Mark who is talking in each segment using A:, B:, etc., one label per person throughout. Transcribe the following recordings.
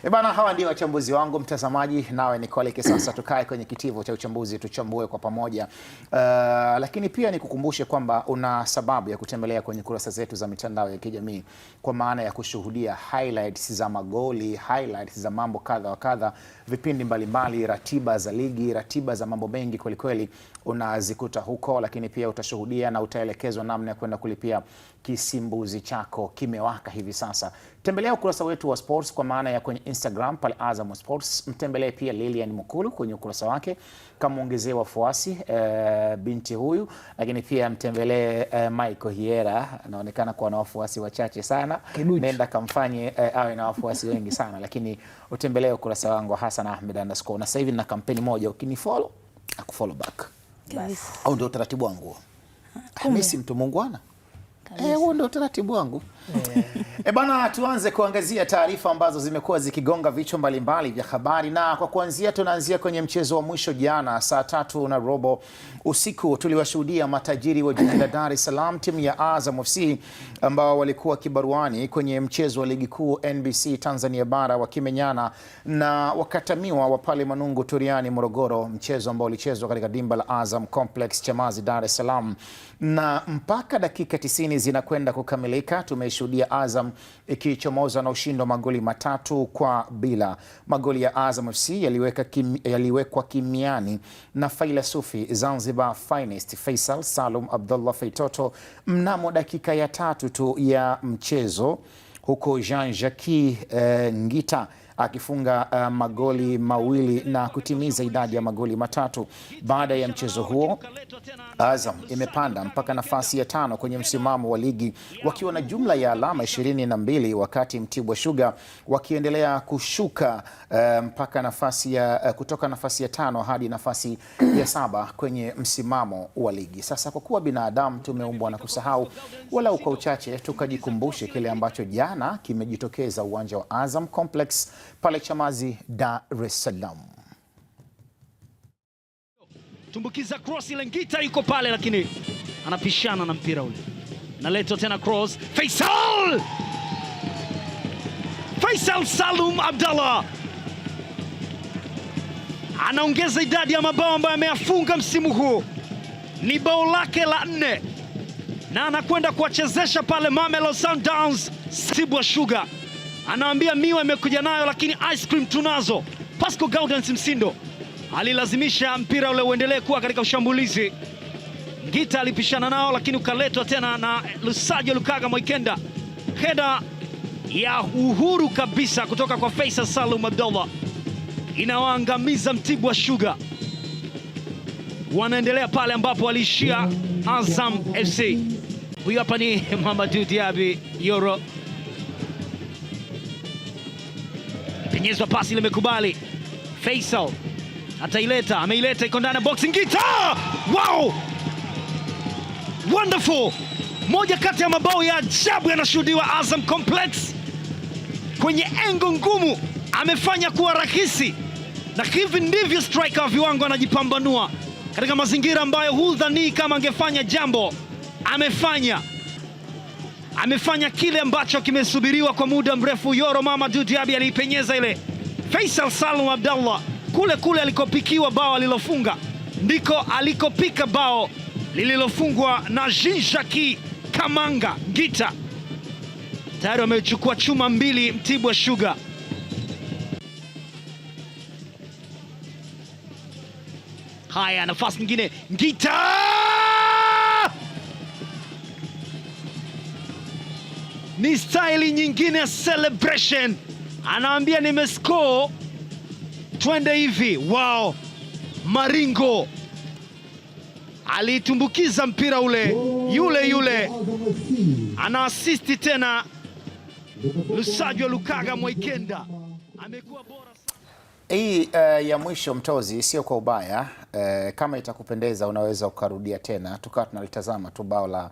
A: Bana, hawa ndio wachambuzi wangu mtazamaji, nawe nikualike sasa tukae kwenye kitivo cha uchambuzi tuchambue kwa pamoja. Lakini pia nikukumbushe kwamba una sababu ya kutembelea kwenye kurasa zetu za mitandao ya kijamii kwa maana ya kushuhudia highlights za magoli, highlights za mambo kadha wa kadha, vipindi mbalimbali, ratiba za ligi, ratiba za mambo mengi kweli kweli unazikuta huko, lakini pia utashuhudia na utaelekezwa namna ya kwenda kulipia kisimbuzi chako kimewaka hivi sasa. Tembelea ukurasa wetu wa sports kwa maana ya kwenye Instagram pale Azam Sports. Mtembelee pia Lilian Mukulu kwenye ukurasa wake kama ongezee wafuasi binti huyu, lakini pia mtembelee Michael Hiera, anaonekana kuwa na wafuasi wachache sana. Nenda kamfanye awe na wafuasi wengi sana, lakini utembelee ukurasa wangu Hassan Ahmed _ na sasa hivi na kampeni moja, ukinifollow akufollow back. Au ndio utaratibu wangu. Mimi si mtu muungwana. Huo ndio utaratibu wangu. Bana, tuanze kuangazia taarifa ambazo zimekuwa zikigonga vichwa mbalimbali vya habari, na kwa kuanzia tunaanzia kwenye mchezo wa mwisho jana saa 3:15 usiku. Tuliwashuhudia matajiri wa jiji la Dar es Salaam, timu ya Azam FC ambao walikuwa kibaruani kwenye mchezo wa ligi kuu NBC Tanzania bara, wakimenyana na wakatamiwa wa pale Manungu Turiani Morogoro, mchezo ambao ulichezwa katika dimba la Azam Complex Chamazi Dar es Salaam, na mpaka dakika 90 zinakwenda kukamilika tumeshuhudia Azam ikichomoza na ushindi wa magoli 3-0. Magoli ya Azam FC yaliwekwa kimiani na Failasufi Zanzibar Finest Faisal Salum Abdullah Feitoto mnamo dakika ya 3 tu ya mchezo, huko Jean-Jacques Ngita akifunga magoli mawili na kutimiza idadi ya magoli 3. Baada ya mchezo huo, Azam imepanda mpaka nafasi ya 5 kwenye msimamo wa ligi wakiwa na jumla ya alama 22, wakati Mtibwa Sugar wakiendelea kushuka mpaka kutoka nafasi ya 5 hadi nafasi ya 7 kwenye msimamo wa ligi. Sasa kwa kuwa binadamu tumeumbwa na kusahau, walau kwa uchache tukajikumbushe kile ambacho jana kimejitokeza uwanja wa Azam Complex pale Chamazi Dar es Salaam.
B: Tumbukiza cross ile, Ngita yuko pale lakini anapishana na mpira ule. Naletwa tena cross, Faisal Salum Abdallah anaongeza idadi ya mabao ambayo ameyafunga msimu huu, ni bao lake la 4 na anakwenda kuwachezesha pale Mamelodi Sundowns. Mtibwa Sugar anaambia miwa imekuja nayo lakini ice cream tunazo. Pascal Gaudens Msindo alilazimisha mpira ule uendelee kuwa katika ushambulizi. Ngita alipishana nao lakini ukaletwa tena na Lusajo Lukaga Mwikenda. Heda ya uhuru kabisa kutoka kwa Faisal Salum Abdallah inawaangamiza Mtibwa Sugar. Wanaendelea pale ambapo waliishia Azam FC. Huyu hapa ni Mamadou Diaby Yoro. Penyezwa pasi ile imekubali. Faisal ataileta, ameileta, iko ndani ya box. Ngita! Wow! Wonderful! Moja kati ya mabao ya ajabu yanashuhudiwa Azam Complex. Kwenye engo ngumu amefanya kuwa rahisi, na hivi ndivyo striker wa viwango anajipambanua katika mazingira ambayo hudhani kama angefanya jambo. Amefanya kile ambacho kimesubiriwa kwa muda mrefu. Yoro Mamadou Diaby aliipenyeza ile. Faisal Salum Abdallah kule alikopikiwa bao alilofunga ndiko alikopika bao lililofungwa na Jean-Jacques Kamanga Ngita. Tayari wamechukua chuma 2 Mtibwa Sugar. Haya, nafasi nyingine, Ngita! Ni style nyingine ya celebration. Anaambia nimescore, twende hivi. Wow! Maringo alitumbukiza mpira ule, yule ana assist tena. Lusajo Lukaga Mwikenda amekuwa bora.
A: Hii ya mwisho Mtozi sio kwa ubaya. Kama itakupendeza unaweza ukarudia tena tukawa tunalitazama tu bao la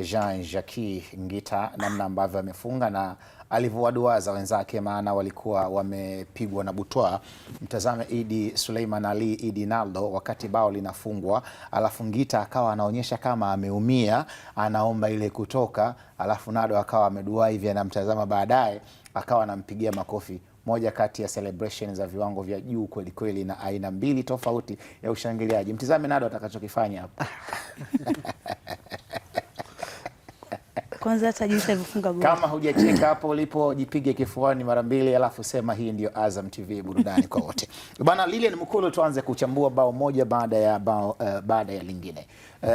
A: Jean-Jacques Ngita, namna ambavyo amefunga na alivyowaduaza wenzake, maana walikuwa wamepigwa na butwa. Mtazame Idi Suleiman Ali Idi Naldo wakati bao linafungwa, alafu Ngita akawa anaonyesha kama ameumia, anaomba ile kutoka, alafu Nado akawa amedua hivi, anamtazama, baadaye akawa anampigia makofi moja kati ya celebration za viwango vya juu kweli kweli, na aina mbili tofauti ya ushangiliaji. Mtizame Nado atakachokifanya hapa.
C: Kwanza hata jinsi alivyofunga goli.
A: Kama hujacheka hapo ulipo, jipige kifuani mara mbili, alafu sema hii ndio Azam TV, burudani kwa wote. Bwana Lilian Mkulu, tuanze kuchambua bao moja baada ya lingine.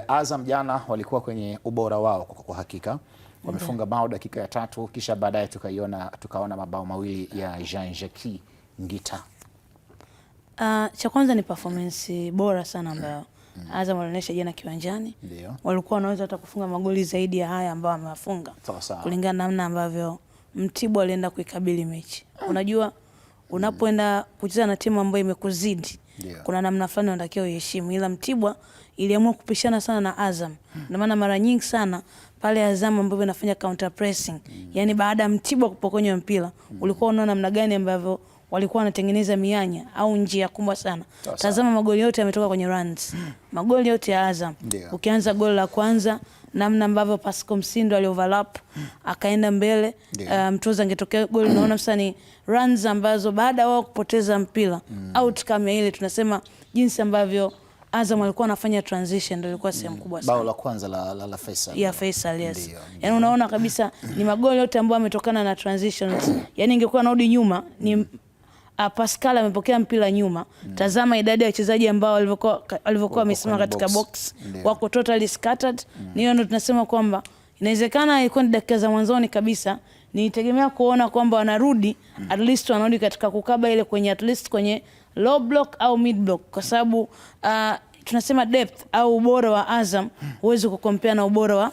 A: Azam jana walikuwa kwenye ubora wao kwa hakika. Wamefunga bao dakika ya 3, kisha baadaye tukaona mabao mawili ya Jean-Jacques Ngita.
C: Cha kwanza ni performance bora sana ambayo Azam walionyesha jana kiwanjani.
A: Ndio.
C: Walikuwa wanaweza hata kufunga magoli zaidi ya haya ambayo wamewafunga. Kulingana na namna ambavyo Mtibwa alienda kuikabili mechi. Unajua unapoenda kucheza na timu ambayo imekuzidi, kuna namna fulani unatakiwa uheshimu, ila Mtibwa iliamua kupishana sana na Azam. Ndio maana mara nyingi sana pale Azam ambapo inafanya counter pressing, yani baada ya Mtibwa kupokonywa mpira, ulikuwa unaona namna gani ambavyo walikuwa wanatengeneza mianya au njia kubwa sana. Tazama magoli yote yametoka kwenye runs. Magoli yote ya Azam. Ukianza goli la kwanza, namna ambavyo Pascal Msindo alioverlap akaenda mbele, Mtoza angetokea goli, unaona sasa ni runs ambazo baada wao kupoteza mpira outcome ile tunasema jinsi ambavyo Azam alikuwa anafanya transition ndio ilikuwa sehemu kubwa sana.
A: Bao la kwanza la Faisal.
C: Ya Faisal, yes. Yaani unaona kabisa ni magoli yote ambayo yametokana na transitions. Yaani ingekuwa anarudi nyuma ni Pascal amepokea mpira nyuma. Tazama idadi ya wachezaji ambao walivyokuwa wamesimama katika box. Wako totally scattered. Niyo ndio tunasema kwamba inawezekana ilikuwa ni dakika za mwanzoni kabisa. Nitegemea kuona kwamba wanarudi at least wanarudi katika kukaba ile kwenye at least kwenye low block au mid block, kwa sababu tunasema depth au ubora wa Azam huwezi kukompea na ubora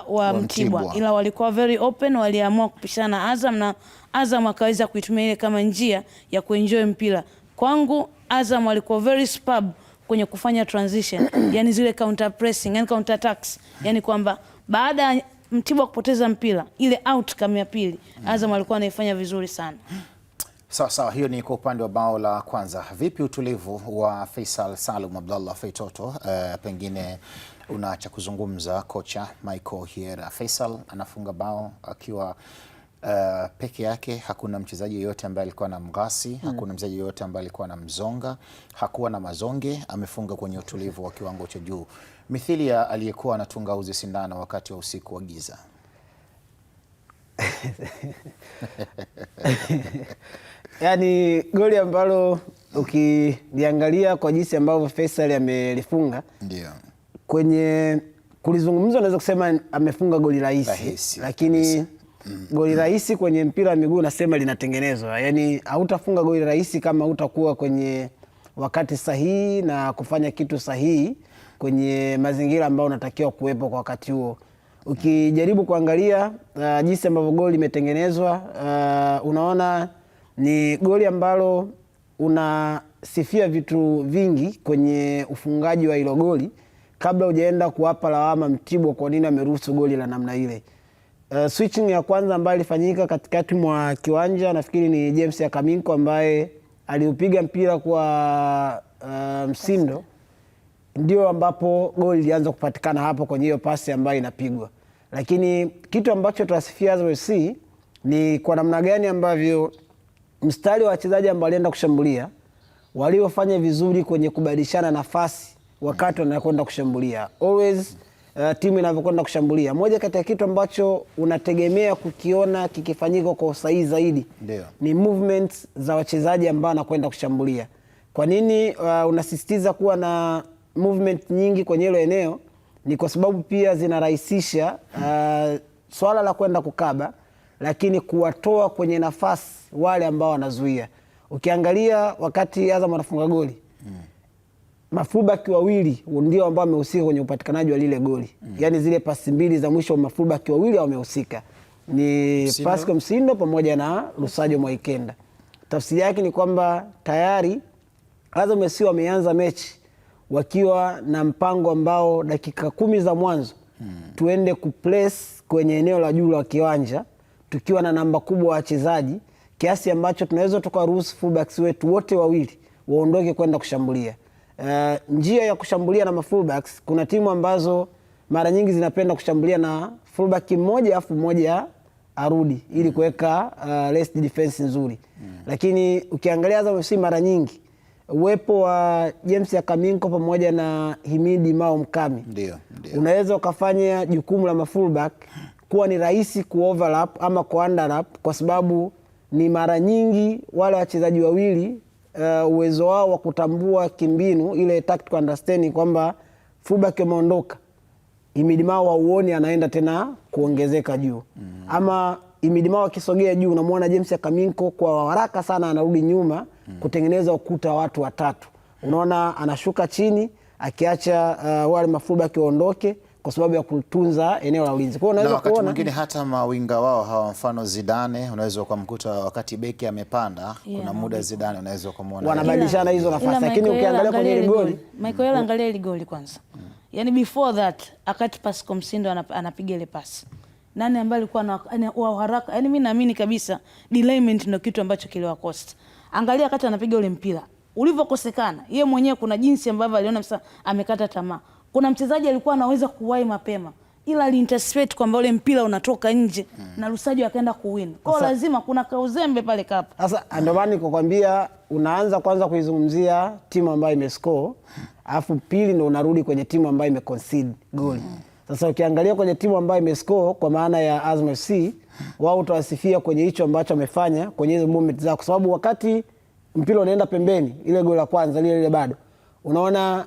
C: wa Mtibwa, ila walikuwa very open, waliamua kupishana na Azam na Azam akaweza kuitumia ile kama njia ya kuenjoy mpira. Kwangu Azam walikuwa very superb kwenye kufanya transition, yani zile counter pressing, yani counter attacks, yani kwamba baada ya Mtibwa kupoteza mpira ile outcome ya pili Azam alikuwa anaifanya vizuri sana.
A: Sawa, hiyo ni kwa upande wa bao la kwanza. Vipi utulivu wa Faisal Salum Abdallah Feitoto? Pengine una cha kuzungumza kocha Michael Hiera. Faisal anafunga bao akiwa peke yake, hakuna mchezaji yeyote ambaye alikuwa na mgasi, hakuna mchezaji yeyote ambaye alikuwa na mzonga, hakuwa na mazonge, amefunga kwenye utulivu wa kiwango cha juu. Mithili ya aliyekuwa anatunga uzi sindano wakati wa usiku wa giza.
D: Yani goli ambalo ukiliangalia kwa jinsi ambavyo Faisal amelifunga,
A: ndio
D: kwenye kulizungumza unaweza kusema amefunga goli rahisi, lakini goli rahisi kwenye mpira wa miguu nasema linatengenezwa. Yani hautafunga goli rahisi kama utakuwa kwenye wakati sahihi na kufanya kitu sahihi kwenye mazingira ambayo unatakiwa kuwepo kwa wakati huo. Ukijaribu kuangalia jinsi ambavyo goli limetengenezwa, unaona ni goli ambalo unasifia vitu vingi kwenye ufungaji wa hilo goli kabla hujaenda kuwapa lawama Mtibwa kwa nini ameruhusu goli la namna ile. Switching ya kwanza ambayo ilifanyika katikati mwa kiwanja, nafikiri ni James Akaminko ambaye aliupiga mpira kwa Msindo, ndio ambapo goli ilianza kupatikana hapo kwenye hiyo pasi ambayo inapigwa. Lakini kitu ambacho tunasifia Azam FC ni kwa namna gani ambavyo mstari wa wachezaji ambao walienda kushambulia waliofanya vizuri kwenye kubadilishana nafasi wakati wanakwenda kushambulia. Always timu inavyokwenda kushambulia, moja kati ya kitu ambacho unategemea kukiona kikifanyika kwa usahihi zaidi ni movements za wachezaji ambao wanakwenda kushambulia. Kwa nini unasisitiza kuwa na movement nyingi kwenye hilo eneo? Ni kwa sababu pia zinarahisisha swala la kwenda kukaba, lakini kuwatoa kwenye nafasi wale ambao wanazuia. Ukiangalia wakati Azam anafunga goli, mafullback wawili ndio ambao wamehusika kwenye upatikanaji wa lile goli. Yani zile pasi mbili za mwisho mafullback wawili wamehusika. Ni Pascal Msindo pamoja na Lusajo Mwaikenda. Tafsiri yake ni kwamba tayari Azam FC wameanza mechi wakiwa na mpango ambao dakika 10 za mwanzo tuende kuplace kwenye eneo la juu la kiwanja tukiwa na namba kubwa wa wachezaji kiasi ambacho tunaweza tukaruhusu fullbacks wetu wote wawili waondoke kwenda kushambulia. Njia ya kushambulia na mafullbacks, kuna timu ambazo mara nyingi zinapenda kushambulia na fullback mmoja afu mmoja arudi ili kuweka rest defense nzuri. Lakini ukiangalia Azam FC mara nyingi uwepo wa James Akaminko pamoja na Himidi Mao Mkami unaweza ukafanya jukumu la mafullback kuwa ni rahisi kuoverlap ama kuunderlap, kwa sababu ni mara nyingi wale wachezaji wawili uwezo wao wa kutambua kimbinu, ile tactical understanding kwamba fullback ameondoka, Himidi Mao hauoni anaenda tena kuongezeka juu. Ama Himidi Mao akisogea juu unamwona James Akaminko kwa haraka sana anarudi nyuma kutengeneza ukuta watu watatu. Unaona anashuka chini akiacha wale mafullback waondoke kwa sababu ya kutunza eneo la ulinzi. Kwa hiyo unaweza kuona
A: wakati mwingine hata mawinga wao hawa, mfano Zidane unaweza kumkuta wakati beki amepanda, kuna muda Zidane unaweza kumuona
D: wanabadilishana hizo nafasi, lakini ukiangalia kwenye ile goli
C: Michael angalia ile goli kwanza. Yani before that akati Pascal Msindo anapiga ile pasi, nani ambaye alikuwa na haraka? Yani mimi naamini kabisa delayment ndio kitu ambacho kiliwakosta. Angalia wakati anapiga ule mpira ulivyokosekana, yeye mwenyewe kuna jinsi ambavyo aliona sasa amekata tamaa. Kuna mchezaji alikuwa anaweza kuwahi mapema, ila aliintercept kwamba ule mpira unatoka nje na Lusajo akaenda kuwin. Kwa lazima kuna kauzembe pale kapa.
D: Sasa ndio maana nikokwambia unaanza kwanza kuizungumzia timu ambayo imescore, alafu pili ndio unarudi kwenye timu ambayo imeconcede goli. Sasa ukiangalia kwenye timu ambayo imescore kwa maana ya Azam FC, wao utawasifia kwenye hicho ambacho wamefanya kwenye hizo movement zao, kwa sababu wakati mpira unaenda pembeni, ile goli la kwanza ile bado unaona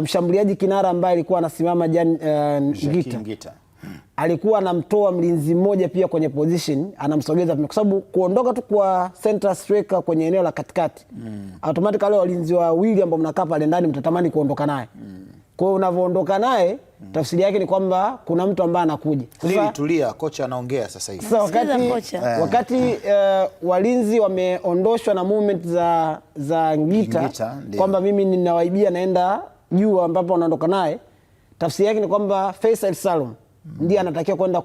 D: mshambuliaji kinara ambaye alikuwa anasimama Ngita alikuwa anamtoa mlinzi mmoja pia kwenye position, anamsogeza kwa sababu kuondoka tu kwa center striker kwenye eneo la katikati automatically walinzi wawili ambao mnakaa pale ndani mtatamani kuondoka naye. Kwa hiyo unavyoondoka naye tafsiri yake ni kwamba kuna mtu ambaye anakuja.
A: Sasa tulia, kocha anaongea sasa hivi.
D: Sasa wakati walinzi wameondoshwa na movement za Ngita kwamba mimi ninawaibia naenda juu ambapo anaondoka naye, tafsiri yake ni kwamba Faisal Salum ndiye anatakiwa kwenda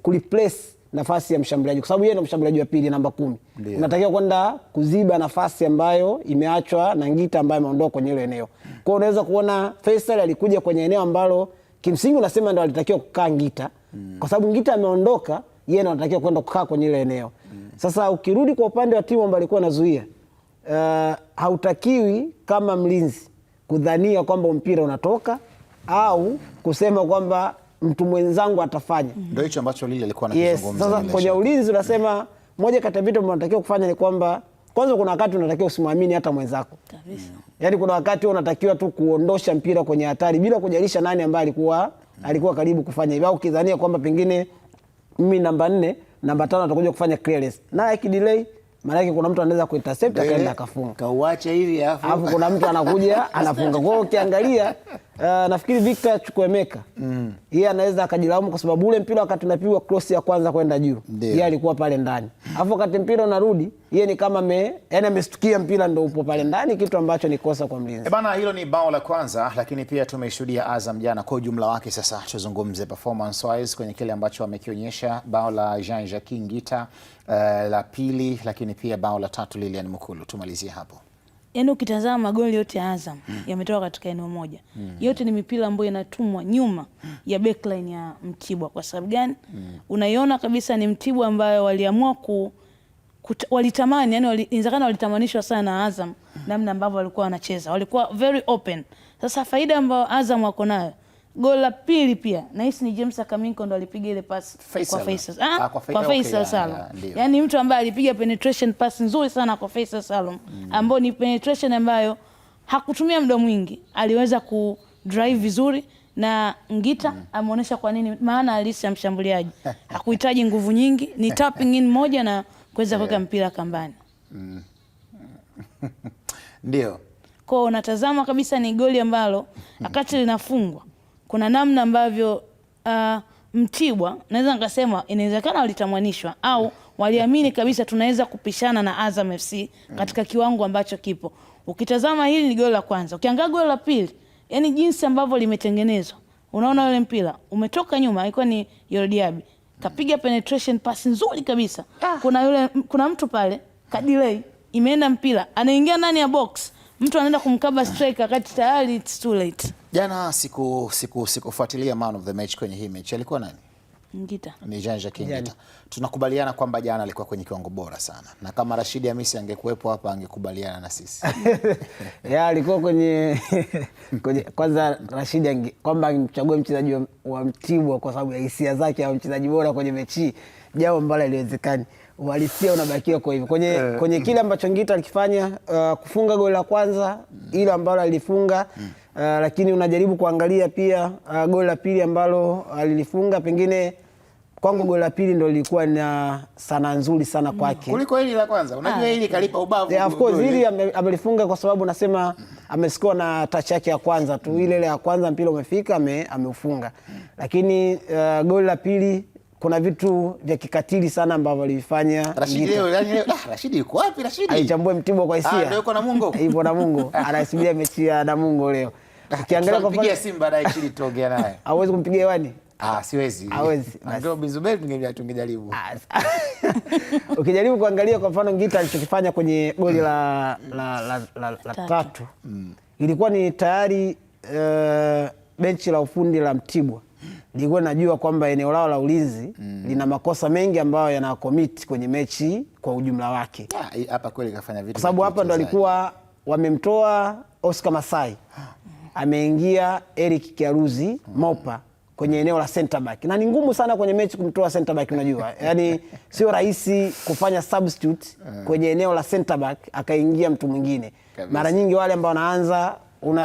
D: kureplace nafasi ya mshambuliaji, kwa sababu yeye ndio mshambuliaji wa pili namba 10. Unatakiwa kwenda kuziba nafasi ambayo imeachwa na Ngita ambaye ameondoka kwenye ile eneo. Kwa hiyo unaweza kuona Faisal alikuja kwenye eneo ambalo kimsingi unasema ndio alitakiwa kukaa Ngita, kwa sababu Ngita ameondoka, yeye ndio anatakiwa kwenda kukaa kwenye ile eneo. Sasa ukirudi kwa upande wa timu ambayo alikuwa anazuia, hautakiwi kama mlinzi kudhania kwamba mpira unatoka au kusema kwamba mtu mwenzangu atafanya.
A: Ndio hicho ambacho Lile alikuwa anakizungumza.
D: Sasa kwenye ulinzi unasema moja kati ya vitu ambavyo unatakiwa kufanya ni kwamba kwanza kuna wakati unatakiwa usimwamini hata mwenzako. Kabisa. Yaani kuna wakati unatakiwa tu kuondosha mpira kwenye hatari bila kujalisha nani ambaye alikuwa karibu kufanya hivyo, au kidhania kwamba pengine mimi namba 4, namba 5 atakuja kufanya clearance. Na akidelay maana yake kuna mtu anaweza kuintercept akaenda akafunga.
A: Kauacha hivi
D: alafu kuna mtu anakuja anafunga. Kwa hiyo ukiangalia nafikiri Victor Chukwemeka yeye anaweza akajilaumu kwa sababu ule mpira wakati unapigwa cross ya kwanza kwenda juu, yeye alikuwa pale ndani. Alafu wakati mpira unarudi, yeye ni kama yani amestukia mpira ndio upo pale ndani, kitu ambacho ni kosa kwa mlinzi.
A: Bana, hilo ni bao la kwanza, lakini pia tumeshuhudia Azam jana kwa ujumla wake. Sasa tuzungumze performance wise kwenye kile ambacho wamekionyesha, bao la Jean-Jacques Ngita, la pili, lakini pia bao la tatu Lilian Mukulu. Tumalizie hapo.
C: Yaani ukitazama magoli yote ya Azam yametoka katika eneo moja. Yote ni mipira ambayo inatumwa nyuma ya backline ya Mtibwa. Kwa sababu gani? Unaiona kabisa ni Mtibwa ambayo waliamua walitamani, yani inawezekana walitamanishwa sana na Azam namna ambavyo walikuwa wanacheza. Walikuwa very open. Sasa faida ambayo Azam wako nayo, goli la pili pia nahisi ni James Akaminko ndo alipiga ile pass kwa Faisal. Kwa Faisal Salum. Yaani mtu ambaye alipiga penetration pass nzuri sana kwa Faisal Salum, ambayo ni penetration ambayo hakutumia muda mwingi, aliweza ku drive vizuri, na Ngita ameonyesha kwa nini maana halisi ya mshambuliaji. Hakuhitaji nguvu nyingi, ni tapping in moja na kuweza kuweka mpira kambani.
A: Ndio.
C: Kwa unatazama kabisa ni goli ambalo wakati linafungwa kuna namna ambavyo Mtibwa naweza nikasema inawezekana walitamanishwa au waliamini kabisa tunaweza kupishana na Azam FC katika kiwango ambacho kipo. Ukitazama hili ni goli la kwanza. Ukiangalia goli la pili, yani jinsi ambavyo limetengenezwa. Unaona yule mpira umetoka nyuma, ilikuwa ni Yorodiabi. Kapiga penetration pass nzuri kabisa. Kuna mtu pale kadelay, imeenda mpira, anaingia ndani ya box. Mtu anaenda kumkaba striker wakati tayari it's too late.
A: Jana sikufuatilia man of the match kwenye hii mechi. Alikuwa nani?
C: Ngita.
A: Ni Jean-Jacques Ngita. Tunakubaliana kwamba jana alikuwa kwenye kiwango bora sana. Na kama Rashid Hamisi angekuwepo hapa angekubaliana na sisi.
D: Alikuwa kwenye kwanza Rashid kwamba amchague mchezaji wa Mtibwa kwa sababu ya hisia zake au mchezaji bora kwenye mechi, jambo ambalo haliwezekani. Uhalisia unabakia kwa hivyo. Kwenye kile ambacho Ngita alikifanya, kufunga goli la kwanza ile ambalo alifunga, lakini unajaribu kuangalia pia goli la pili ambalo alilifunga, pengine kwangu goli la pili ndio lilikuwa na sana nzuri sana kwake
A: kuliko hili la kwanza. Unajua hili kalipa ubavu.
D: Of course hili amelifunga kwa sababu nasema amescore na touch yake ya kwanza tu, ile ya kwanza mpira umefika ameufunga. Lakini goli la pili kuna vitu vya kikatili sana ambavyo alifanya
A: Rashid yuko wapi Rashid?
D: Aichambue Mtibwa kwa hisia.
A: Ndio yuko na Mungu.
D: Yupo na Mungu. Anasubiria mechi ya Namungo leo.
A: Ukiangalia kwa mfano Simba dai chini tuongea naye.
D: Hawezi kumpigia hewani?
A: Siwezi.
D: Hawezi.
A: Ndio Bizubel tungejaribu.
D: Ukijaribu kuangalia kwa mfano Ngita alichokifanya kwenye goli la tatu. Ilikuwa ni tayari benchi la ufundi la Mtibwa nilikuwa najua kwamba eneo lao la ulinzi lina makosa mengi ambayo yana commit kwenye mechi kwa ujumla wake.
A: Hapa kweli kafanya vitu.
D: Kwa sababu hapa ndo alikuwa wamemtoa Oscar Masai. Ameingia Eric Kiaruzi Mopa kwenye eneo la center back. Na ni ngumu sana kwenye mechi kumtoa center back, unajua. Yaani sio rahisi kufanya substitute kwenye eneo la center back akaingia mtu mwingine. Mara nyingi wale ambao wanaanza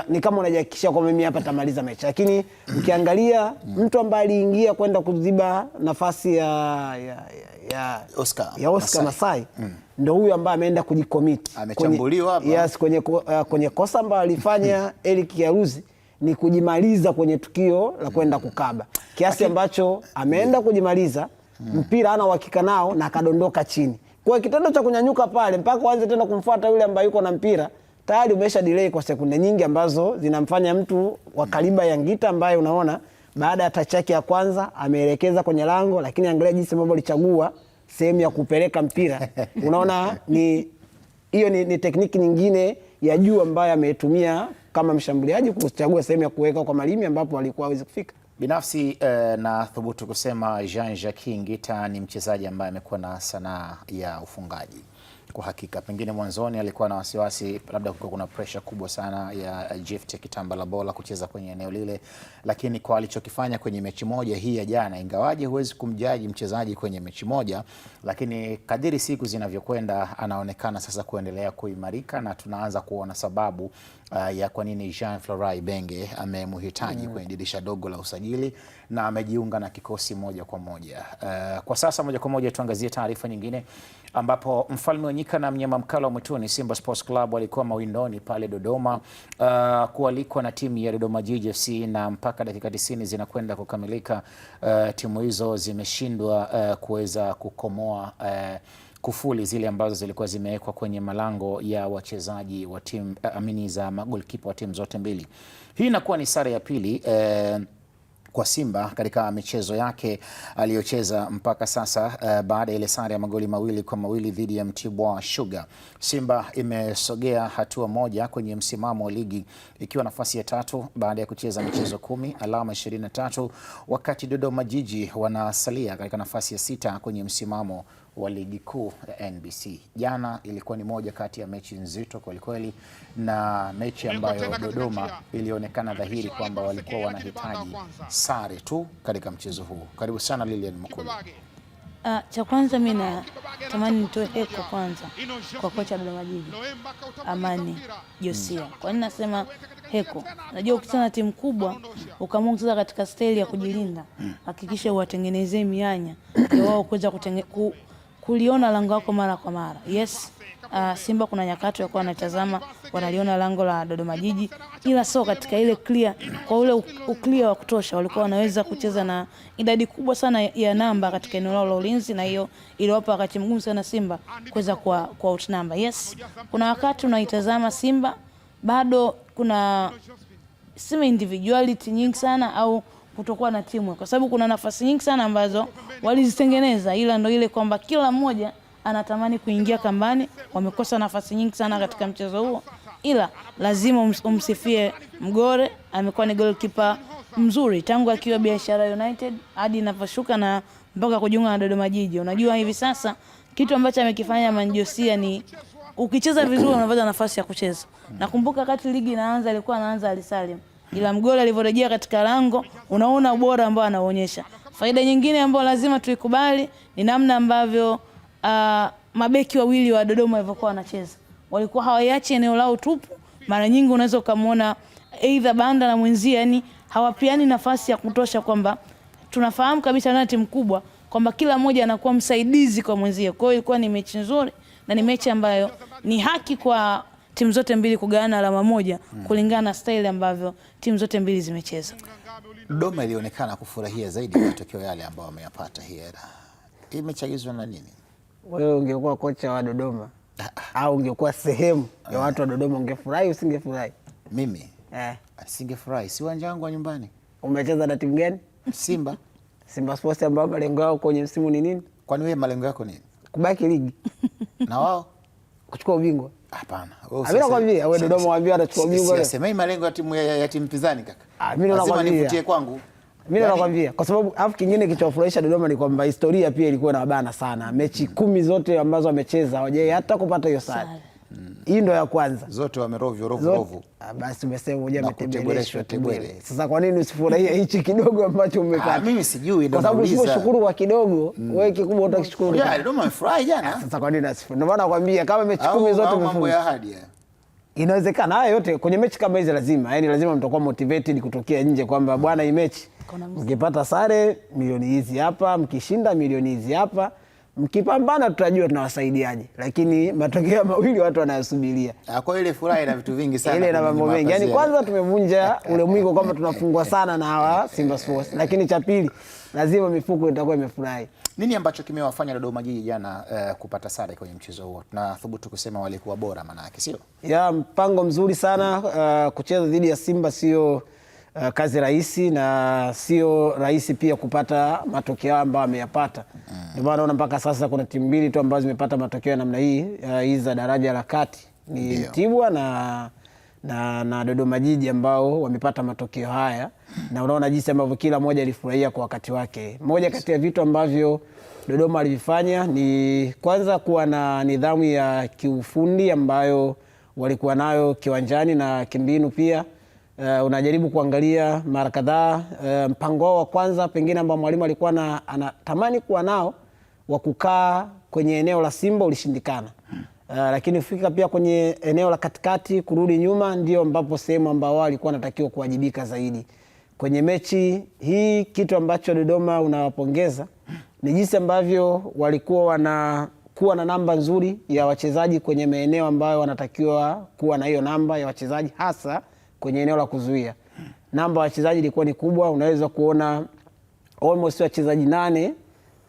D: ni kama unajihakikisha kwa mimi hapa tamaliza mechi, lakini ukiangalia mtu ambaye aliingia kwenda kuziba nafasi ya Oscar Masai ndio huyu ambaye ameenda kujicommit.
A: Amechambuliwa hapa.
D: Yes, kwenye kosa ambayo alifanya Eric Kiaruzi ni kujimaliza kwenye tukio la kwenda kukaba. Kiasi ambacho ameenda kujimaliza, mpira hana uhakika nao na akadondoka chini. Kwa kitendo cha kunyanyuka pale mpaka waanze tena kumfuata yule ambaye yuko na mpira, tayari umesha delay kwa sekunde nyingi ambazo zinamfanya mtu wa kaliba ya Ngita ambaye unaona baada ya touch yake ya kwanza ameelekeza kwenye lango, lakini angalia jinsi ambavyo alichagua sehemu ya kupeleka mpira. Unaona hiyo ni tekniki nyingine ya juu ambayo ametumia kama mshambuliaji kuchagua sehemu ya kuweka kwa Malimi ambapo alikuwa hawezi kufika.
A: Binafsi na thubutu kusema Jean-Jacques Ngita ni mchezaji ambaye amekuwa na sanaa ya ufungaji. Kwa hakika pengine mwanzoni alikuwa na wasiwasi, labda kuna pressure kubwa sana ya Gift Kitambala Bola kucheza kwenye eneo lile, lakini kwa alichokifanya kwenye mechi moja hii ya jana, ingawaje huwezi kumjaji mchezaji kwenye mechi moja, lakini kadiri siku zinavyokwenda anaonekana sasa kuendelea kuimarika na tunaanza kuona sababu ya kwa nini Jean Florai Benge amemhitaji kwenye dirisha dogo la usajili na amejiunga na kikosi moja kwa moja. Kwa sasa moja kwa moja tuangazie taarifa nyingine ambapo Mfalme wa Nyika na mnyama mkali wa mwituni Simba Sports Club walikuwa mawindoni pale Dodoma kualikwa na timu ya Dodoma Jiji FC, na mpaka dakika 90 zinakwenda kukamilika, timu hizo zimeshindwa kuweza kukomoa kufuli zile ambazo zilikuwa zimewekwa kwenye malango ya wachezaji wa timu za magolikipa wa timu zote mbili. Hii inakuwa ni sare ya pili kwa Simba katika michezo yake aliyocheza mpaka sasa, baada ya ile sare ya magoli 2-2 dhidi ya Mtibwa Sugar. Simba imesogea hatua moja kwenye msimamo wa ligi ikiwa nafasi ya 3 baada ya kucheza michezo 10, alama 23, wakati Dodoma Jiji wanasalia katika nafasi ya 6 kwenye msimamo wa ligi kuu ya NBC. Jana ilikuwa ni moja kati ya mechi nzito kwelikweli, na mechi ambayo Dodoma ilionekana dhahiri kwamba walikuwa wanahitaji sare tu katika mchezo huu. Karibu sana Lilian Mkulu.
C: Cha kwanza mimi natamani nitoe heko kwanza kwa kocha Dodoma Jiji Amani Josia. Kwa nini nasema heko? Najua ukitana na timu kubwa ukaamua kucheza katika staili ya kujilinda, hakikisha uwatengenezee mianya ya wao kuweza kuliona lango lako mara kwa mara. Yes, Simba kuna nyakati walikuwa wanatazama wanaliona lango la Dodoma Jiji, ila sio katika ile clear, kwa ule clear wa kutosha. Walikuwa wanaweza kucheza na idadi kubwa sana ya namba katika eneo lao la ulinzi, na hiyo iliwapa wakati mgumu sana Simba kuweza kwa outnumber. Yes, kuna wakati unaitazama Simba bado kuna sema individuality nyingi sana au kutokuwa na timu, kwa sababu kuna nafasi nyingi sana ambazo walizitengeneza, ila ndio ile kwamba kila mmoja anatamani kuingia kambani. Wamekosa nafasi nyingi sana katika mchezo huo, ila lazima umsifie Mgore. Amekuwa ni goalkeeper mzuri tangu akiwa Biashara United hadi inaposhuka na mpaka kujiunga na Dodoma Jiji. Unajua hivi sasa kitu ambacho amekifanya Manjosia ni ukicheza vizuri unapata nafasi ya kucheza. Nakumbuka wakati ligi inaanza alikuwa anaanza Ali Salim, ila Mgore alivyorejea katika lango unaona ubora ambao anaonyesha. Faida nyingine ambayo lazima tuikubali ni namna ambavyo mabeki wawili wa Dodoma walivyokuwa wanacheza. Walikuwa hawaiachi eneo lao tupu. Mara nyingi unaweza ukamwona either Banda na mwenzie, yani hawapiani nafasi ya kutosha, kwamba tunafahamu kabisa na timu kubwa kwamba kila mmoja anakuwa msaidizi kwa mwenzie. Kwa hiyo ilikuwa ni mechi nzuri na ni mechi ambayo ni haki kwa timu zote mbili kugawana alama moja kulingana na style ambavyo timu zote mbili zimecheza.
A: Dodoma ilionekana kufurahia zaidi matokeo yale ambayo wameyapata hii era. Imechagizwa na nini?
D: Wewe ungekuwa kocha wa Dodoma au ungekuwa sehemu ya watu wa Dodoma, ungefurahi usingefurahi?
A: Mimi singefurahi. Si uwanja wangu wa nyumbani.
D: Umecheza na timu gani? Simba. Simba Sports ambao malengo yao kwenye msimu ni nini?
A: Kwani wewe malengo yako nini?
D: Kubaki ligi. Na wao kuchukua ubingwa.
A: Hapana.
D: Mimi nakwambia wewe Dodoma waambia atachukua ubingwa.
A: Sisemei malengo ya timu ya timu pinzani kaka.
D: Mimi nakwambia
A: nivutie kwangu.
D: Mimi nakwambia kwa sababu afu kingine kilichofurahisha Dodoma ni kwamba historia pia ilikuwa inawabana sana. Mechi 10 zote ambazo wamecheza hawajai hata kupata hiyo sare. Hii ndo ya kwanza. Zote
A: wamerovu.
D: Basi umesema moja ametembeleshwa Tebwele. Sasa kwa nini usifurahia hichi kidogo ambacho umepata?
A: Mimi sijui,
D: ndio nauliza. Kwa sababu usiposhukuru kwa kidogo, wewe kikubwa utakishukuru.
A: Ya Dodoma amefurahi jana.
D: Sasa kwa nini asifurahi? Ndio maana nakwambia kama mechi 10 zote
A: mambo ya ahadi.
D: Inawezekana haya yote kwenye mechi kama hizi lazima. Yaani lazima mtakuwa motivated kutokea nje kwamba bwana hii mechi mkipata sare milioni hizi hapa, mkishinda milioni hizi hapa. Mkipambana tutajua tunawasaidiaje, lakini matokeo mawili watu wanayasubiria.
A: Kwa ile furaha na vitu vingi sana.
D: Ile na mambo mengi. Yaani kwanza tumevunja ule mwiko kwamba tunafungwa sana na hawa Simba Sports. Lakini cha pili lazima mifuko itakuwa imefurahi.
A: Nini ambacho kimewafanya Dodoma Jiji jana kupata sare kwenye mchezo huo? Tunathubutu kusema walikuwa bora maana yake, sio?
D: Mpango mzuri sana. Kucheza dhidi ya Simba sio kazi rahisi, na sio rahisi pia kupata matokeo ambayo ameyapata. Ndio maana naona mpaka sasa kuna timu mbili tu ambazo zimepata matokeo ya namna hii, hizi za daraja la kati ni Mtibwa na Dodoma Jiji ambao wamepata matokeo haya, na unaona jinsi ambavyo kila mmoja alifurahia kwa wakati wake. Moja kati ya vitu ambavyo Dodoma alivifanya ni kwanza kuwa na nidhamu ya kiufundi ambayo walikuwa nayo kiwanjani na kimbinu pia. Unajaribu kuangalia mara kadhaa mpango wao wa kwanza pengine ambao mwalimu alikuwa anatamani kuwa nao wa kukaa kwenye eneo la Simba ulishindikana. Lakini ufika pia kwenye eneo la katikati kurudi nyuma ndio ambapo sehemu ambao wao walikuwa wanatakiwa kuwajibika zaidi. Kwenye mechi hii kitu ambacho Dodoma unawapongeza ni jinsi ambavyo walikuwa wanakuwa na namba nzuri ya wachezaji kwenye maeneo ambayo wanatakiwa kuwa na hiyo namba ya wachezaji, hasa kwenye eneo la kuzuia. Namba ya wachezaji ilikuwa ni kubwa, unaweza kuona almost wachezaji 8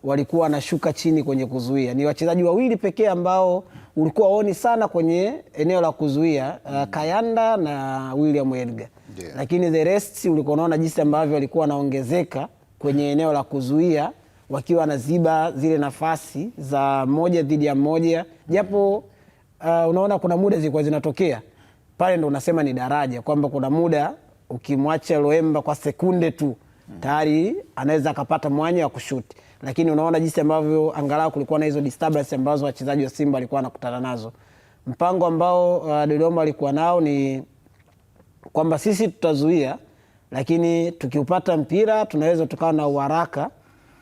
D: walikuwa wanashuka chini kwenye kuzuia. Ni wachezaji wawili pekee ambao ulikuwa waoni sana kwenye eneo la kuzuia, Kayanda na William Edgar. Lakini the rest ulikuwa unaona jinsi ambavyo walikuwa wanaongezeka kwenye eneo la kuzuia, wakiwa wanaziba zile nafasi za moja dhidi ya moja. Japo unaona kuna muda zilikuwa zinatokea pale, ndo unasema ni daraja, kwamba kuna muda ukimwacha Loemba kwa sekunde tu tayari anaweza akapata mwanya wa kushuti. Lakini unaona jinsi ambavyo angalau kulikuwa na hizo disturbance ambazo wachezaji wa Simba walikuwa wanakutana nazo. Mpango ambao Dodoma alikuwa nao ni kwamba sisi tutazuia, lakini tukiupata mpira tunaweza tukawa na uharaka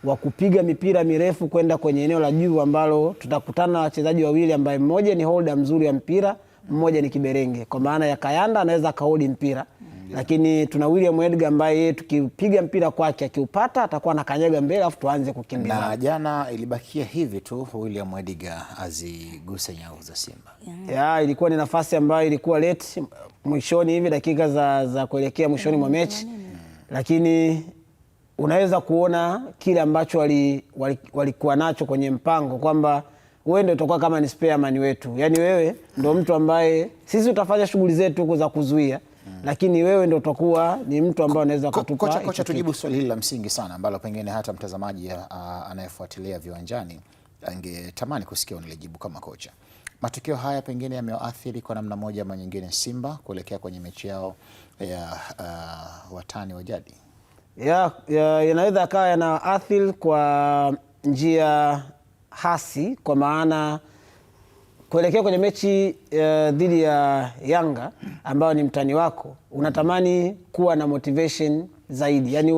D: wa kupiga mipira mirefu kwenda kwenye eneo la juu ambalo tutakutana na wachezaji wawili ambaye mmoja ni holder mzuri wa mpira, mmoja ni kiberenge. Kwa maana ya Kayanda anaweza kaudi mpira. Lakini tuna William Edgar ambaye tukipiga mpira kwake akiupata atakuwa na kanyaga mbele afu tuanze kukimbia.
A: Na jana ilibakia hivi tu William Edgar aziguse nyavu za Simba.
D: Ilikuwa ni nafasi ambayo ilikuwa late mwishoni hivi dakika za kuelekea mwishoni mwa mechi. Lakini unaweza kuona kile ambacho walikuwa nacho kwenye mpango kwamba wewe ndio utakuwa kama ni spare man wetu. Yaani wewe ndio mtu ambaye sisi tutafanya shughuli zetu huko za kuzuia. Lakini wewe ndio utakuwa ni mtu ambaye anaweza kutupa.
A: Kocha, tujibu swali hili la msingi sana ambalo pengine hata mtazamaji anayefuatilia viwanjani angetamani kusikia unalijibu kama kocha. Matukio haya pengine yameathiri kwa namna moja ama nyingine Simba kuelekea kwenye mechi yao ya watani wa jadi?
D: Yanaweza akawa yanaathiri kwa njia hasi, kwa maana kuelekea kwenye mechi dhidi ya Yanga ambao ni mtani wako, unatamani kuwa na motivation zaidi, yani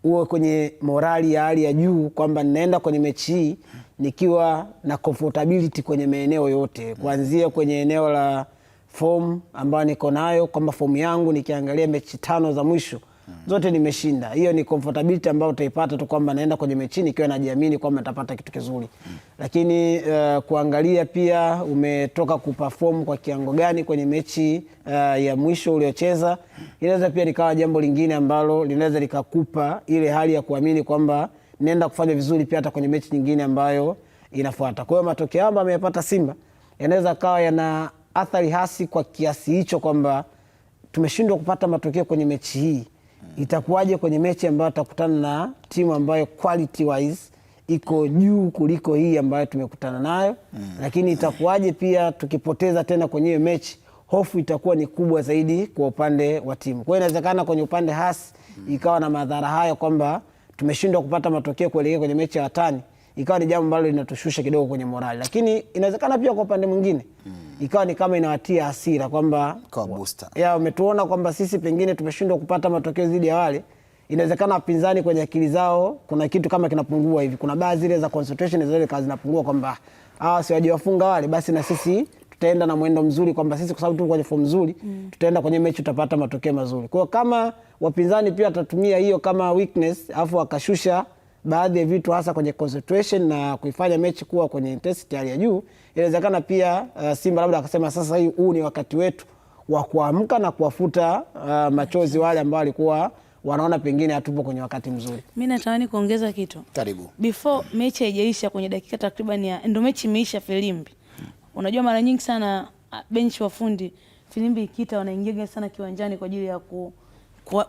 D: uwe kwenye morali ya hali ya juu kwamba ninaenda kwenye mechi hii nikiwa na comfortability kwenye maeneo yote, kuanzia kwenye eneo la form ambayo niko nayo, kwamba form yangu nikiangalia mechi 5 za mwisho zote nimeshinda. Hiyo ni comfortability ambayo utaipata tu kwamba naenda kwenye mechi nikiwa najiamini kwamba nitapata kitu kizuri. Lakini kuangalia pia umetoka kuperform kwa kiwango gani kwenye mechi ya mwisho uliocheza, inaweza pia nikawa jambo lingine ambalo linaweza likakupa ile hali ya kuamini kwamba nenda kufanya vizuri pia hata kwenye mechi nyingine ambayo inafuata. Kwa hiyo matokeo ambayo ameyapata Simba yanaweza kawa yana athari hasi kwa kiasi hicho kwamba tumeshindwa kupata matokeo kwenye mechi hii. Itakuwaje kwenye mechi ambayo tutakutana na timu ambayo quality wise iko juu kuliko hii ambayo tumekutana nayo? Lakini itakuwaje pia tukipoteza tena kwenye hiyo mechi? Hofu itakuwa ni kubwa zaidi kwa upande wa timu. Kwa hiyo inawezekana kwenye upande hasi ikawa na madhara hayo kwamba tumeshindwa kupata matokeo kuelekea kwenye mechi ya watani, ikawa ni jambo ambalo linatushusha kidogo kwenye morali. Lakini inawezekana pia kwa upande mwingine ikawa ni kama inawatia hasira kwamba
A: kwa booster.
D: Umetuona kwamba sisi pengine tumeshindwa kupata matokeo dhidi ya wale. Inawezekana wapinzani kwenye akili zao kuna kitu kama kinapungua hivi. Kuna baadhi zile za concentration zile kazi zinapungua kwamba si wajiwafunga wale, basi na sisi tutaenda na mwendo mzuri, kwamba sisi kwa sababu tuko kwenye form nzuri tutaenda kwenye mechi tutapata matokeo mazuri. Kwa kama wapinzani pia watatumia hiyo kama weakness afu wakashusha baadhi ya vitu hasa kwenye concentration na kuifanya mechi kuwa kwenye intensity hali ya juu, inawezekana pia Simba labda akasema sasa huu ni wakati wetu wa kuamka na kuwafuta machozi wale ambao walikuwa wanaona pengine hatupo kwenye wakati mzuri.
C: Mimi natamani kuongeza kitu.
A: Karibu.
C: Before mechi haijaisha, kwenye dakika takriban ndio mechi imeisha, filimbi. Unajua mara nyingi sana bench wafundi filimbi ikita wanaingia sana kiwanjani kwa ajili ya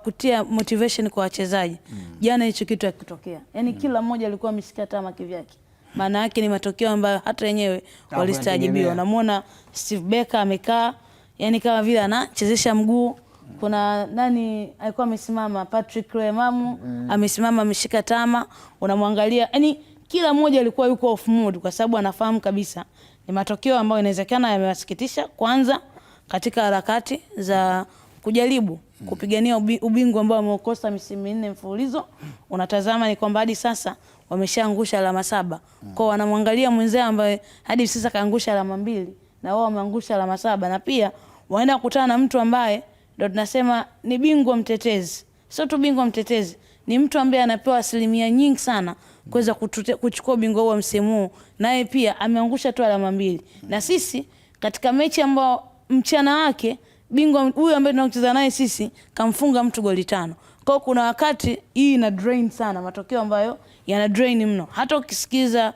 C: kutia motivation kwa wachezaji. Jana hicho kitu hakitokea. Yaani kila mmoja alikuwa amesikia tama kivyake. Maana yake ni matokeo ambayo hata wenyewe walistaajibiwa. Namuona Steve Becker amekaa, yani kama vile anachezesha mguu. Kuna nani alikuwa amesimama, Patrick Lemamu amesimama ameshika tama, unamwangalia. Yani kila mmoja alikuwa yuko off mood kwa sababu anafahamu kabisa ni matokeo ambayo inawezekana yamewasikitisha, kwanza katika harakati za kujaribu kupigania ubingwa ambao wamekosa misimu 4 mfululizo. Unatazama ni kwamba hadi sasa wameshaangusha alama 7. Kwa wanamwangalia mwenzao ambaye hadi sasa kaangusha alama 2 na wao wameangusha alama 7, na pia waenda kukutana na mtu ambaye ndio tunasema ni bingwa mtetezi. Sio tu bingwa mtetezi, ni mtu ambaye anapewa asilimia nyingi sana kuweza kuchukua ubingwa huo msimu huu, naye pia ameangusha tu alama 2. Na sisi katika mechi ambayo mchana wake bingwa huyu ambaye tunacheza naye sisi kamfunga mtu goli 5. Kwa hiyo kuna wakati hii ina drain sana, matokeo ambayo yana drain mno. Hata ukisikiza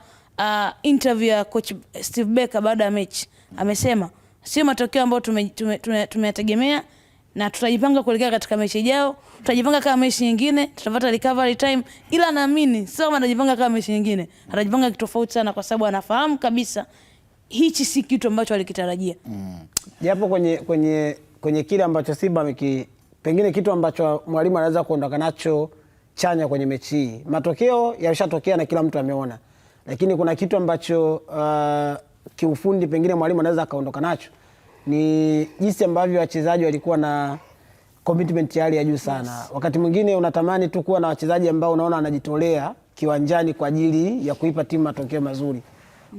C: interview ya coach Steve Becker baada ya mechi, amesema sio matokeo ambayo tumeyategemea na tutajipanga kuelekea katika mechi ijayo. Tutajipanga kama mechi nyingine, tutapata recovery time, ila naamini sio kama anajipanga kama mechi nyingine. Atajipanga kitofauti sana kwa sababu anafahamu kabisa hichi si kitu ambacho alikitarajia.
D: Japo kwenye kile ambacho Simba pengine kitu ambacho mwalimu anaweza kuondoka nacho chanya kwenye mechi hii. Matokeo yalishatokea na kila mtu ameona. Lakini kuna kitu ambacho kiufundi pengine mwalimu anaweza kaondoka nacho, ni jinsi ambavyo wachezaji walikuwa na commitment ya hali ya juu sana. Wakati mwingine unatamani tu kuwa na wachezaji ambao unaona wanajitolea kiwanjani kwa ajili ya kuipa timu matokeo mazuri.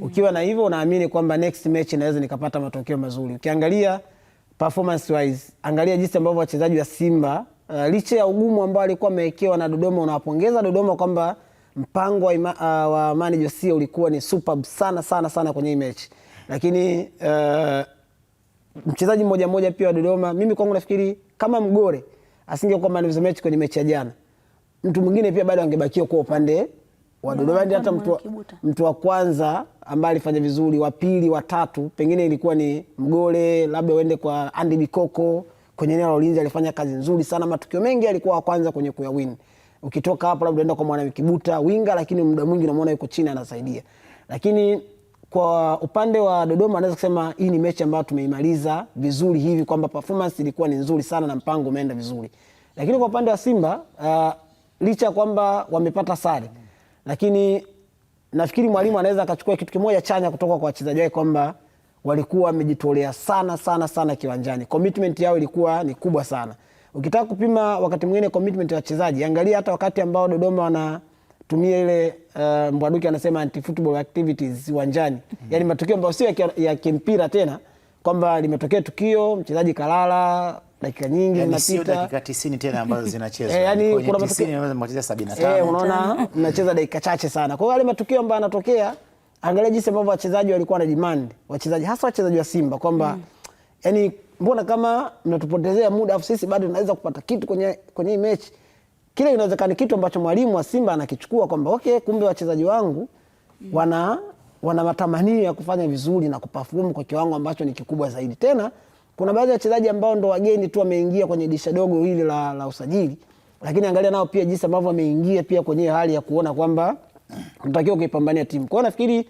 D: Ukiwa na hivyo unaamini kwamba next match inaweza nikapata matokeo mazuri. Ukiangalia performance wise, angalia jinsi ambavyo wachezaji wa Simba licha ya ugumu ambao alikuwa amewekewa na Dodoma, unawapongeza Dodoma kwamba mpango wa Amani Josia ulikuwa ni superb sana sana sana kwenye hii mechi. Lakini mchezaji mmoja pia wa Dodoma, mimi kwangu nafikiri kama Mgore asingekuwa man of the match kwenye mechi ya jana, mtu mwingine pia bado angebakiwa kwa upande wa Dodoma. Hata mtu wa kwanza ambaye alifanya vizuri, wa pili, wa tatu pengine ilikuwa ni Mgore, labda uende kwa Andy Bikoko kwenye eneo la ulinzi, alifanya kazi nzuri sana. Matukio mengi alikuwa wa kwanza kwenye kuyawin. Ukitoka hapo labda uenda kwa Mwana Kibuta winga, lakini muda mwingi unamuona yuko chini anasaidia. Lakini kwa upande wa Dodoma naweza kusema hii ni mechi ambayo tumeimaliza vizuri hivi, kwamba performance ilikuwa ni nzuri sana na mpango umeenda vizuri. Lakini kwa upande wa Simba licha kwamba wamepata sare, lakini nafikiri mwalimu anaweza akachukua kitu kimoja chanya kutoka kwa wachezaji wake, kwamba walikuwa wamejitolea sana kiwanjani. Commitment yao ilikuwa ni kubwa sana. Ukitaka kupima wakati mwingine commitment ya wachezaji, angalia hata wakati ambao Dodoma wanatumia ile Mbwaduki anasema anti football activities uwanjani. Yaani matukio ambayo sio ya kimpira tena, kwamba limetokea tukio mchezaji kalala dakika nyingi
A: yani
D: zinapita.
A: Sio dakika 90 tena ambazo zinachezwa.
D: Yani kuna
A: matukio yanacheza 75.
D: Unaona mnacheza dakika chache sana. Kwa hiyo yale matukio ambayo yanatokea, angalia jinsi ambavyo wachezaji walikuwa na demand. Wachezaji hasa wachezaji wa Simba kwamba yani mbona kama mnatupotezea muda afu sisi bado tunaweza kupata kitu kwenye hii mechi. Kile inawezekana kitu ambacho mwalimu wa Simba anakichukua kwamba okay, kumbe wachezaji wangu wana matamanio ya kufanya vizuri na kuperform kwa kiwango ambacho ni kikubwa zaidi. Tena kuna baadhi ya wachezaji ambao ndo wageni tu wameingia kwenye dirisha dogo hili la usajili, lakini angalia nao pia jinsi ambavyo wameingia pia kwenye hali ya kuona kwamba tunatakiwa kuipambania timu. Kwa hiyo nafikiri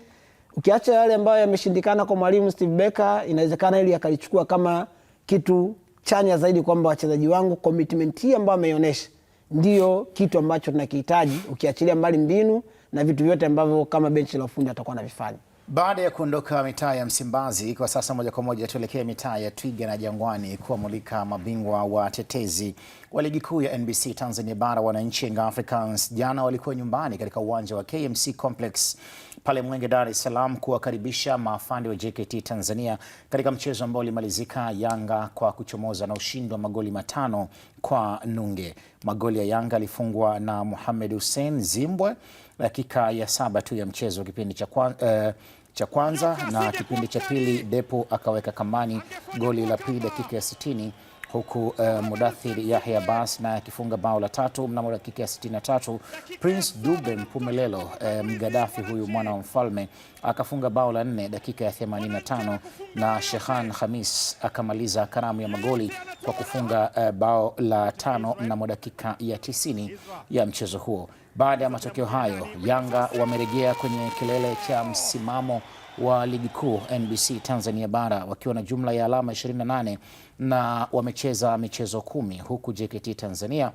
D: ukiacha yale ambayo yameshindikana kwa mwalimu Steve Becker, inawezekana ili akalichukua kama kitu chanya zaidi, kwamba wachezaji wangu commitment hii ambayo ameonyesha ndio kitu ambacho tunakihitaji, ukiachilia mbali mbinu na vitu vyote ambavyo kama benchi la ufundi atakuwa anavifanya.
A: Baada ya kuondoka mitaa ya Msimbazi, kwa sasa moja kwa moja tuelekee mitaa ya Twiga na Jangwani kuwamulika mabingwa watetezi wa ligi kuu ya NBC Tanzania Bara, wananchi Young Africans. Jana walikuwa nyumbani katika uwanja wa KMC Complex pale Mwenge, Dar es Salaam kuwakaribisha maafande wa JKT Tanzania katika mchezo ambao ulimalizika Yanga kwa kuchomoza na ushindi wa magoli 5-0. Magoli ya Yanga alifungwa na Mohamed Hussein Zimbwe dakika ya 7 tu ya mchezo, kipindi cha kwanza, na kipindi cha pili Depo akaweka kambani goli la pili dakika ya 60, huku Mudathir Yahya Bas na akifunga bao la 3 mnamo dakika ya 63. Prince Dube Mpumelelo Mgadafi, huyu mwana wa mfalme, akafunga bao la 4 dakika ya 85, na Shehan Khamis akamaliza karamu ya magoli kwa kufunga bao la 5 mnamo dakika ya 90 ya mchezo huo. Baada ya matokeo hayo, Yanga wamerejea kwenye kilele cha msimamo wa ligi kuu NBC Tanzania Bara wakiwa na jumla ya alama 28 na wamecheza michezo 10, huku JKT Tanzania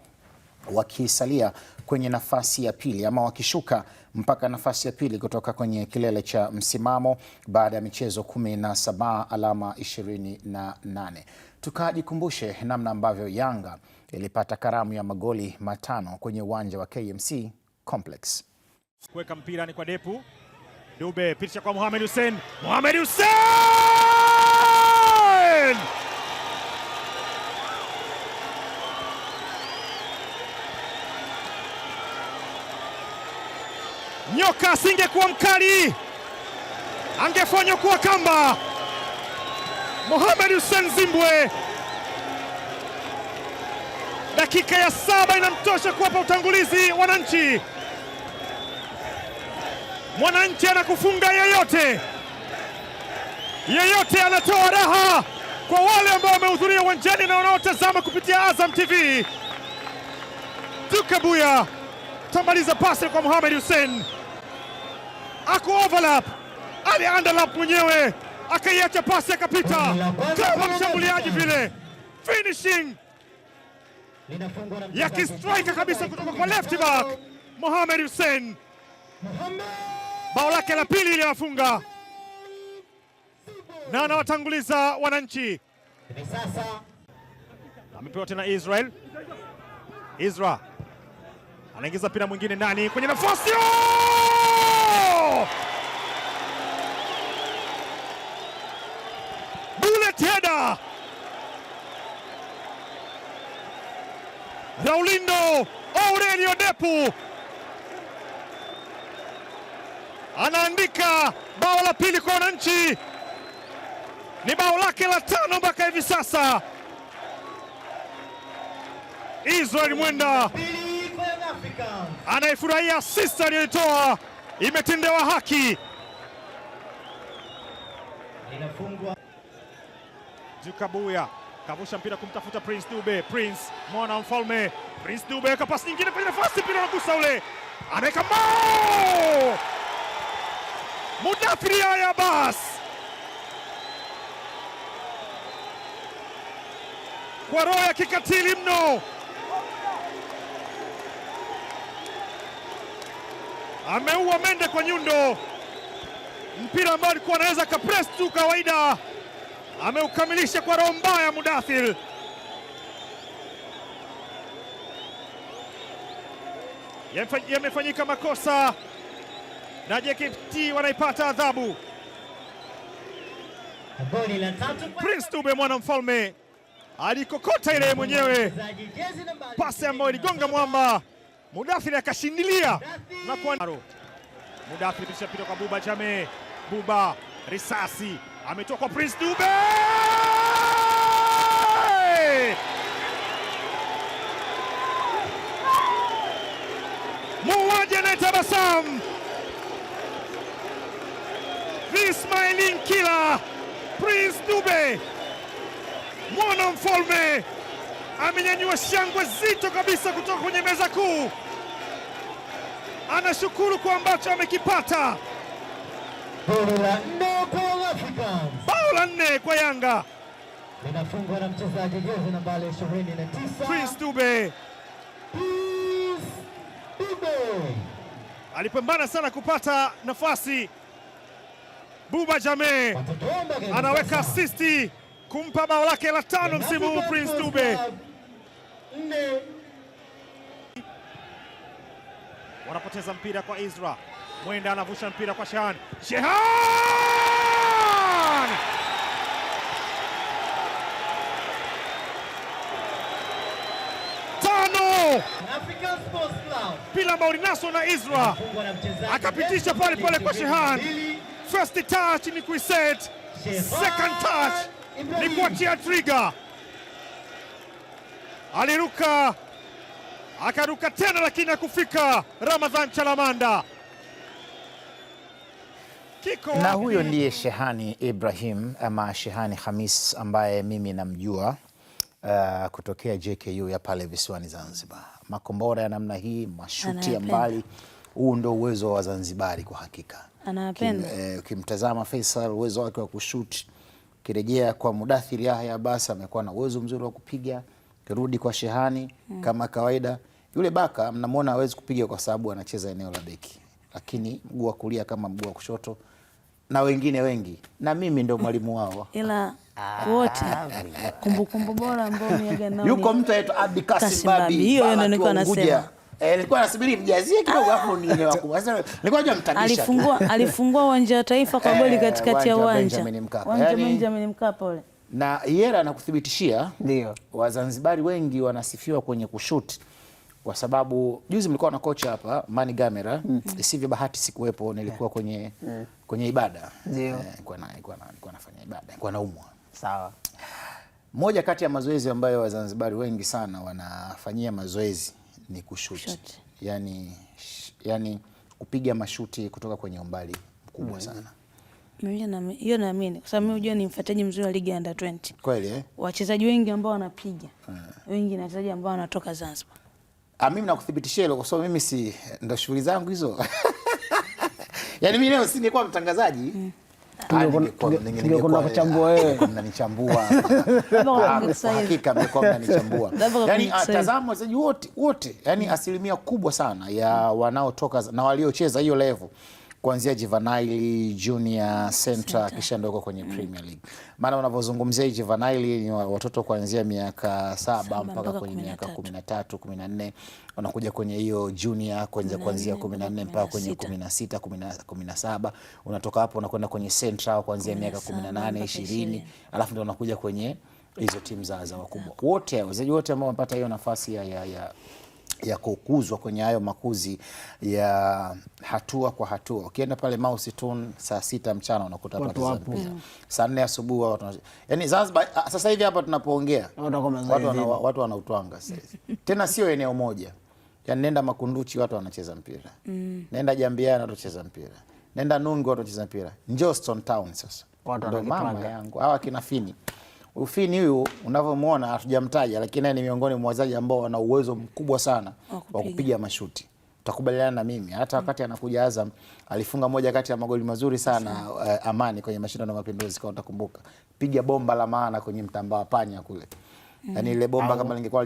A: wakisalia kwenye nafasi ya pili, ama wakishuka mpaka nafasi ya pili kutoka kwenye kilele cha msimamo baada ya michezo 17, alama 28. Tukajikumbushe namna ambavyo Yanga ilipata karamu ya magoli 5 kwenye uwanja wa KMC Complex.
E: Kuweka mpira ni kwa Depu. Dube picha kwa Mohamed Hussein. Mohamed Hussein! Nyoka asingekuwa mkali, angefanywa kuwa kamba. Mohamed Hussein Zimbwe, dakika ya 7 inamtosha kuwapa utangulizi wananchi. Mwananchi anakufunga yeyote, yeyote anatoa raha kwa wale ambao wamehudhuria uwanjani na wanaotazama kupitia Azam TV. Dukabuya tambaliza pasi kwa Mohamed Hussein, ako overlap, ali underlap mwenyewe, akaiacha pasi akapita kama mshambuliaji vile, finishing ya kistrika kabisa kutoka kwa left back Mohamed Hussein. Bao lake la pili ile afunga na anawatanguliza wananchi. Amepewa tena Israel anaingiza mpira mwingine ndani kwenye nafasi. Bullet header. Raulindo Aurelio Depu anaandika bao la pili kwa wananchi, ni bao lake la 5 mpaka hivi sasa. Israel Mwenda anayefurahia assist aliyoitoa, imetendewa haki. Dukabuya kavusha mpira kumtafuta Prince Dube. Prince mwana wa mfalme. Prince Dube kapasi nyingine kwenye nafasi, mpira unagusa ule, anaweka bao. Mudathir Yahya Abbas kwa roho ya kikatili mno ameua mende kwa nyundo. Mpira ambao alikuwa anaweza kapress tu kawaida, ameukamilisha kwa roho mbaya Mudathir. Yamefanyika makosa na JKT wanaipata adhabu. Prince Dube mwana mfalme alikokota ile mwenyewe, pasi ambayo iligonga mwamba, Mudathir akashindilia na kwa Mudathir pisha pita kwa Buba Jammeh. Buba risasi ametoka kwa Prince Dube, muuaji anayetabasamu, the smiling killer Prince Dube mwana mfalme amenyanyua shangwe zito kabisa kutoka kwenye meza kuu. Anashukuru kwa ambacho amekipata. Bao la 4 kwa Yanga
F: linafungwa na mchezaji jezi nambari 29
E: Prince Dube. Alipambana sana kupata nafasi. Buba Jammeh anaweka asisti kumpa bao lake la 5 msimu huu Prince Dube. Wanapoteza mpira kwa Izra. Mwenda anavusha mpira kwa Shehan. Shehan! Tano! Pila ambao linaswa na Izra. Akapitisha pale pale kwa Shehan. First touch ni kuiset. Second touch ni kuachia trigger. Aliruka. Akaruka tena lakini hakufika. Ramadhan Chalamanda.
A: Na huyo ndiye Shehani Ibrahim ama Shehani Hamis ambaye mimi namjua kutokea JKU ya pale visiwani Zanzibar. Makombora ya namna hii, mashuti ya mbali, huu ndio uwezo wa Zanzibari kwa hakika.
C: Anapenda.
A: Ukimtazama Faisal, uwezo wake wa kushoot, kirejea kwa Mudathir Yahya Abbas amekuwa na uwezo mzuri wa kupiga, kirudi kwa Shehani kama kawaida. Yule baka mnamwona hawezi kupiga kwa sababu anacheza eneo la beki, lakini mguu wa kulia kama mguu wa kushoto, na wengine wengi, na mimi ndo mwalimu wao.
C: Ila wote kumbukumbu bora ambao miaga nao.
A: Yuko mtu aitwa Abdi Kasim Babi.
C: Hiyo ndio nilikuwa nasema.
A: Nilikuwa nasubiri mjazie kidogo hapo nione wako. Sasa nilikuwa najamtanisha.
C: Alifungua uwanja wa Taifa kwa goli katikati ya uwanja. Uwanja Benjamin Mkapa ule.
A: Na Yera anakuthibitishia
D: ndio
A: Wazanzibari wengi wanasifiwa kwenye kushuti, kwa sababu juzi mlikuwa na kocha hapa Mani Gamera, isivyo bahati sikuwepo, nilikuwa kwenye ibada.
D: Ndio.
A: Nilikuwa nafanya ibada, nilikuwa naumwa.
D: Sawa.
A: Moja kati ya mazoezi ambayo Wazanzibari wengi sana wanafanyia mazoezi ni kushuti. Yani kupiga mashuti kutoka kwenye umbali mkubwa sana.
C: Hiyo naamini kwa sababu mimi unajua ni mfuataji mzuri wa ligi ya Under 20.
A: Kweli
C: Wachezaji wengi ambao wanapiga. Wengi na wachezaji ambao wanatoka Zanzibar.
A: Mimi nakuthibitishia hilo kwa sababu mimi si ndo shughuli zangu hizo. Yaani mimi leo singekuwa mtangazaji.
D: Ningekuwa kuchambua wewe.
A: Mnanichambua. Hakika mlikuwa mnanichambua. Yaani tazama wachezaji wote, yaani asilimia kubwa sana ya wanaotoka na waliocheza hiyo level, kuanzia Juvenile, Junior, Center kisha ndio kwenye Premier League. Maana unavyozungumzia Juvenile ni watoto kuanzia miaka 7 mpaka kwenye miaka 13, 14, wanakuja kwenye hiyo Junior kuanzia 14 mpaka kwenye 16, 17. Unatoka hapo unakwenda kwenye Center kuanzia miaka 18, 20, alafu ndio unakuja kwenye hizo timu za wakubwa. Wote wachezaji wote ambao wamepata hiyo nafasi ya kukuzwa kwenye hayo makuzi ya hatua kwa hatua. Ukienda pale Mouse Tune saa 6 mchana unakuta pale Zanzibar. Saa 4 asubuhi watu. Yaani Zanzibar sasa hivi hapa tunapoongea watu wanautwanga sasa. Tena sio eneo moja. Yaani nenda Makunduchi watu wanacheza mpira. Nenda Jambiani watu wanacheza mpira. Nenda Nungu watu wanacheza mpira. Njoo Stone Town sasa. Ndio mama yangu. Hawa kina Fini. Ufini huyu unavyomuona hatujamtaja, lakini ni miongoni mwa wachezaji ambao wana uwezo mkubwa sana wa kupiga mashuti. Utakubaliana na mimi hata wakati anakuja Azam alifunga moja kati ya magoli mazuri sana Amani kwenye mashindano ya Mapinduzi, kama utakumbuka, piga bomba la maana kwenye mtambaa panya kule. Yaani ile bomba kama lingekuwa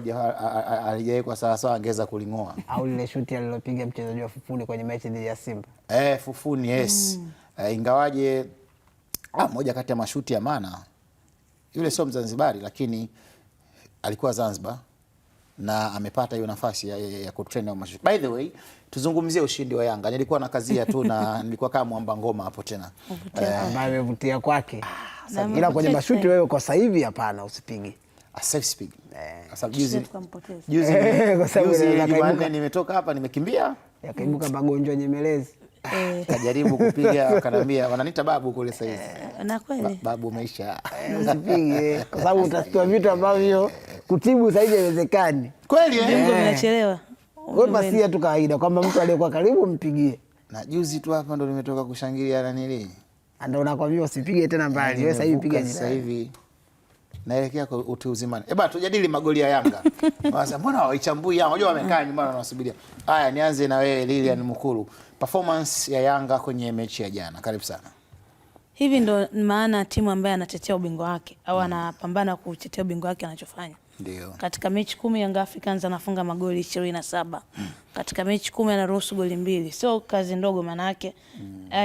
A: alijawekwa sawa sawa angeweza kulingoa.
D: Au ile shuti alilopiga mchezaji wa Fufuni kwenye mechi dhidi ya Simba.
A: Fufuni, yes. Ingawaje moja kati ya mashuti ya maana, yule sio Mzanzibari lakini alikuwa Zanzibar na amepata hiyo nafasi ya kutrain na mashuti. By the way, tuzungumzie ushindi wa Yanga. Nilikuwa na kazia tu na nilikuwa kama mwamba ngoma hapo tena.
D: Amevutia kwake. Ila kwenye mashuti wewe kwa sasa hivi hapana, usipige.
A: Asipige. Sasa juzi
D: kwa sababu
A: Jumanne nimetoka hapa nimekimbia.
D: Yakaibuka magonjwa nyemelezi.
A: Kajaribu kupiga wakaniambia wananiita babu kule sasa hivi.
C: Na kweli
A: Babu umeisha.
D: Usipige kwa sababu utasikia vitu ambavyo kutibu sasa hivi haiwezekani.
A: Kweli
C: vinachelewa.
D: Wewe basi tu kawaida kwamba mtu aliyekuwa karibu mpigie.
A: Na juzi tu hapa ndo nimetoka kushangilia na nili.
D: Ndio unakwambia usipige tena mbali. Wewe sasa hivi piga
A: sasa hivi. Naelekea kwa utu uzimani. Tujadili magoli ya Yanga. Sasa mbona hawaichambui Yanga? Unajua wamekaa nyumbani wanasubiria. Haya, nianze na wewe Lilian Mukulu. Performance ya Yanga kwenye mechi ya jana. Karibu sana.
C: Hivi ndo maana timu ambaye anatetea ubingwa wake au anapambana kutetea ubingwa wake anachofanya.
A: Ndio.
C: Katika mechi 10 Young Africans anafunga magoli 27. Katika mechi 10 anaruhusu goli 2. Sio kazi ndogo maana yake.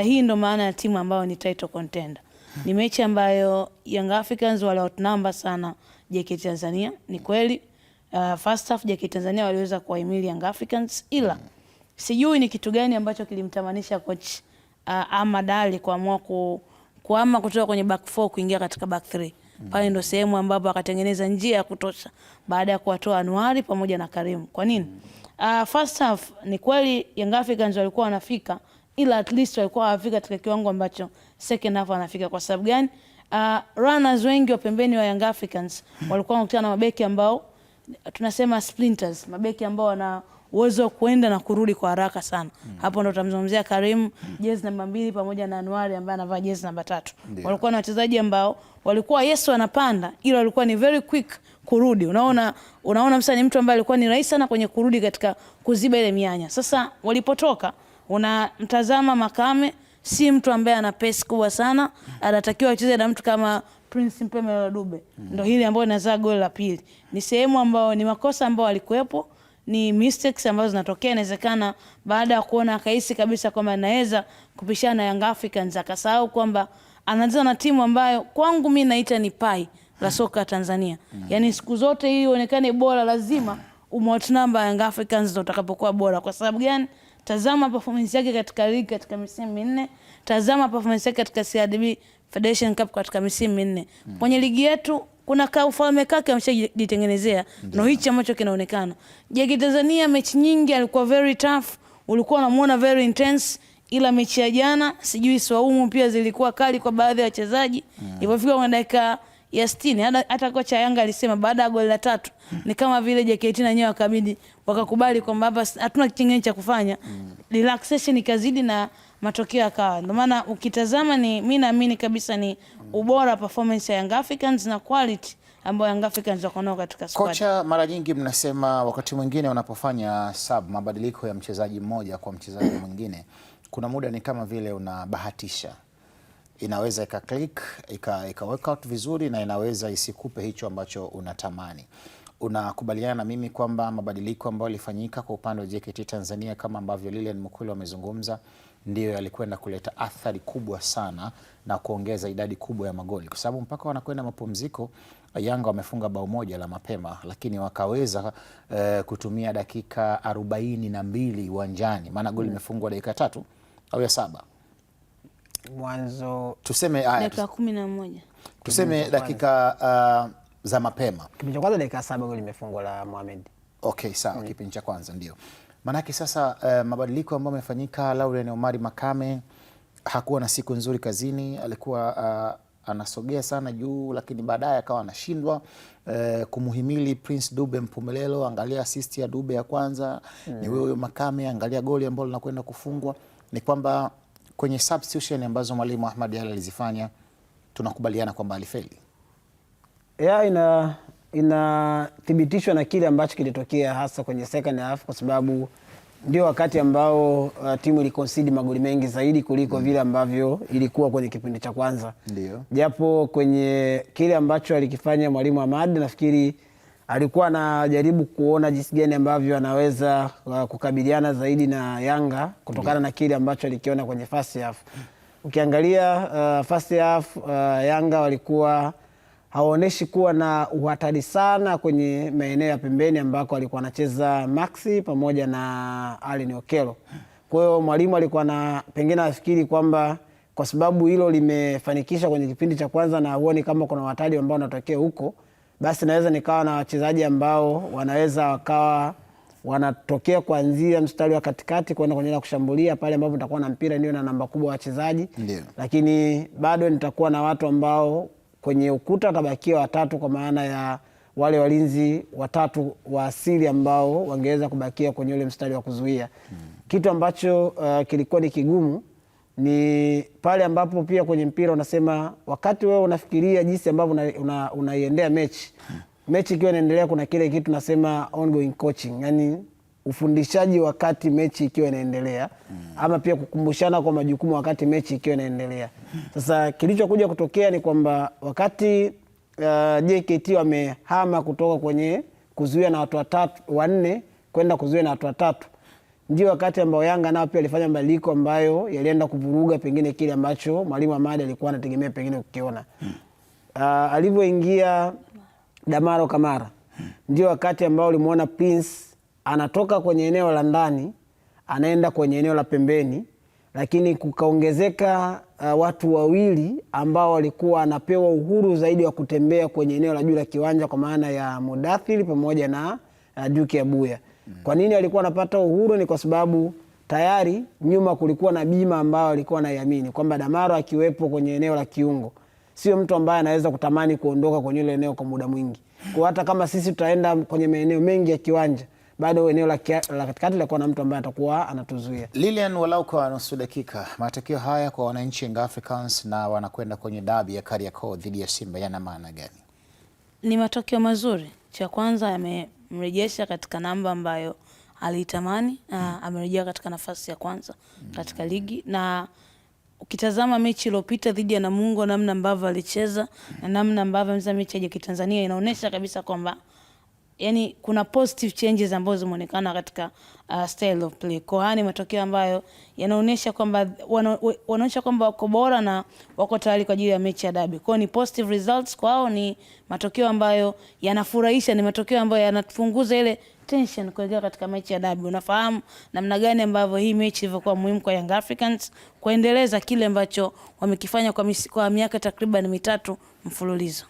C: Hii ndo maana ya timu ambayo ni title contender. Ni mechi ambayo Young Africans wale outnumber sana JKT Tanzania. Ni kweli first half JKT Tanzania waliweza kuwahimili Young Africans, ila sijui ni kitu gani ambacho kilimtamanisha coach Ahmad Ally kuamua kuhama kutoka kwenye back 4 kuingia katika back 3. Pale ndo sehemu ambapo akatengeneza njia ya kutosha baada ya kuwatoa Anuari pamoja na Karim. Kwa nini? First half ni kweli Young Africans walikuwa wanafika, ila at least walikuwa hawafika katika kiwango ambacho second half wanafika. Kwa sababu gani? Runners wengi wa pembeni wa Young Africans walikuwa wanakutana na mabeki ambao tunasema splinters, mabeki ambao wana uwezo wa kuenda na kurudi kwa haraka sana. Hapo ndo tutamzungumzia Karim, jezi namba 2 pamoja na Anuari ambaye anavaa jezi namba 3. Walikuwa na wachezaji ambao walikuwa wanapanda, ila walikuwa ni very quick kurudi. Unaona msanii ni mtu ambaye alikuwa ni rahisi sana kwenye kurudi katika kuziba ile mianya. Sasa walipotoka, unamtazama Makame, si mtu ambaye ana pace kubwa sana, anatakiwa acheze na mtu kama Prince Mpemelo Dube. Ndio hili ambalo linazaa goli la pili. Ni sehemu ambayo ni makosa ambayo alikuwepo, ni mistakes ambazo zinatokea. Inawezekana baada ya kuona akahisi kabisa kwamba anaweza kupishana na Young Africans, akasahau kwamba anaanza na timu ambayo kwangu mimi naita ni pai la soka Tanzania. Yaani siku zote hii ionekane bora, lazima umoutnumber Young Africans ndio utakapokuwa bora. Kwa sababu gani? Tazama performance yake katika ligi katika misimu minne, tazama performance yake katika CRDB Federation Cup katika misimu minne. Kwenye ligi yetu kuna ufalme kake ameshajitengenezea, ndio hichi ambacho kinaonekana. JKT Tanzania mechi nyingi alikuwa very tough, ulikuwa unamuona very intense, ila mechi ya jana sijui swaumu pia zilikuwa kali kwa baadhi ya wachezaji. Ilipofika kwa dakika ya 60 hata kocha Yanga alisema baada ya goli la 3 ni kama vile JKT na nyewe wakakubali kwamba hapa hatuna kitu kingine cha kufanya. Relaxation ikazidi na matokeo yakawa. Ndio maana ukitazama mimi naamini kabisa ni ubora performance ya Young Africans na quality ambayo Young Africans wako nao katika squad.
A: Kocha, mara nyingi mnasema wakati mwingine unapofanya mabadiliko ya mchezaji mmoja kwa mchezaji mwingine, kuna muda ni kama vile unabahatisha. Inaweza ika click, ika work out vizuri na inaweza isikupe hicho ambacho unatamani. Unakubaliana na mimi kwamba mabadiliko ambayo yalifanyika kwa upande wa JKT Tanzania kama ambavyo Lilian Mukulu amezungumza ndio yalikwenda kuleta athari kubwa sana na kuongeza idadi kubwa ya magoli, kwa sababu mpaka wanakwenda mapumziko Yanga wamefunga bao moja la mapema, lakini wakaweza kutumia dakika 42 uwanjani, maana goli imefungwa dakika 3 au ya 7
D: mwanzo,
A: tuseme
C: dakika 11,
A: tuseme dakika za mapema.
D: Kipindi cha kwanza dakika 7 goli imefungwa la Mohamed.
A: Okay, sawa. Kipindi cha kwanza ndio. Manake sasa mabadiliko ambayo yamefanyika, Laurent Omari Makame hakuwa na siku nzuri kazini, alikuwa anasogea sana juu, lakini baadaye akawa anashindwa kumuhimili Prince Dube Mpumelelo. Angalia assist ya Dube ya kwanza, ni wewe Makame, angalia goli ambalo linakwenda kufungwa. Ni kwamba kwenye substitution ambazo mwalimu Ahmad Ally alizifanya, tunakubaliana kwamba alifeli.
D: Inathibitishwa na kile ambacho kilitokea hasa kwenye second half, kwa sababu ndio wakati ambao timu ilikonsidi magoli mengi zaidi kuliko vile ambavyo ilikuwa kwenye kipindi cha kwanza.
A: Ndio.
D: Japo kwenye kile ambacho alikifanya mwalimu Ahmad, nafikiri alikuwa anajaribu kuona jinsi gani ambavyo anaweza kukabiliana zaidi na Yanga kutokana na kile ambacho alikiona kwenye first half. Ukiangalia first half Yanga walikuwa hawaoneshi kuwa na uhatari sana kwenye maeneo ya pembeni ambako alikuwa anacheza Maxi pamoja na Allen Okello. Kwa hiyo mwalimu alikuwa na pengine afikiri kwamba kwa sababu hilo limefanikisha kwenye kipindi cha kwanza na huoni kama kuna uhatari ambao unatokea huko, basi naweza nikawa na wachezaji ambao wanaweza wakawa wanatokea kuanzia mstari wa katikati kwenda kwenye kushambulia pale ambapo nitakuwa na mpira ndio na namba kubwa ya wachezaji. Lakini bado nitakuwa na watu ambao kwenye ukuta watabakia watatu, kwa maana ya wale walinzi watatu wa asili ambao wangeweza kubakia kwenye ule mstari wa kuzuia. Kitu ambacho kilikuwa ni kigumu ni pale ambapo pia kwenye mpira unasema wakati wewe unafikiria jinsi ambavyo unaiendea mechi ikiwa inaendelea, kuna kile kitu nasema ongoing coaching, yani ufundishaji wakati mechi ikiwa inaendelea, ama pia kukumbushana kwa majukumu wakati mechi ikiwa inaendelea. Sasa kilichokuja kutokea ni kwamba wakati JKT wamehama kutoka kwenye kuzuia na watu wanne kwenda kuzuia na watu watatu, ndio wakati ambao Yanga nao pia alifanya mabadiliko ambayo yalienda kuvuruga pengine kile ambacho mwalimu Ahmad alikuwa anategemea pengine kukiona. Alivyoingia Damaro Kamara, ndio wakati ambao ulimuona Prince anatoka kwenye eneo la ndani anaenda kwenye eneo la pembeni, lakini kukaongezeka watu wawili ambao walikuwa anapewa uhuru zaidi wa kutembea kwenye eneo la juu la kiwanja, kwa maana ya Mudathir pamoja na Duke Abuya. Kwa nini alikuwa anapata uhuru? Ni kwa sababu tayari nyuma kulikuwa na bima ambao alikuwa anaiamini kwamba Damaro akiwepo kwenye eneo la kiungo sio mtu ambaye anaweza kutamani kuondoka kwenye ile eneo kwa muda mwingi. Kwa hata kama sisi tutaenda kwenye maeneo mengi ya kiwanja, bado eneo la katikati litakuwa na mtu ambaye atakuwa anatuzuia.
A: Lilian, walau kwa nusu dakika, matokeo haya kwa wananchi Young Africans na wanakwenda kwenye dabi ya Kariakoo dhidi ya Simba yana maana gani?
C: Ni matokeo mazuri. Cha kwanza yamemrejesha katika namba ambayo alitamani, amerejea katika nafasi ya kwanza katika ligi, na ukitazama mechi iliyopita dhidi ya Namungo, namna ambavyo alicheza na namna ambavyo mza mechi ya JKT Tanzania, inaonyesha kabisa kwamba yani kuna positive changes ambazo zimeonekana katika style of play. Kwa hiyo ni matokeo ambayo yanaonyesha kwamba wanaonyesha kwamba wako bora na wako tayari kwa ajili ya mechi ya dabi. Kwa hiyo ni positive results kwao, ni matokeo ambayo yanafurahisha, ni matokeo ambayo yanatupunguza ile tension kuelekea katika mechi ya dabi. Unafahamu namna gani ambavyo hii mechi ilivyokuwa muhimu kwa Young Africans kuendeleza kile ambacho wamekifanya kwa miaka takriban 3 mfululizo.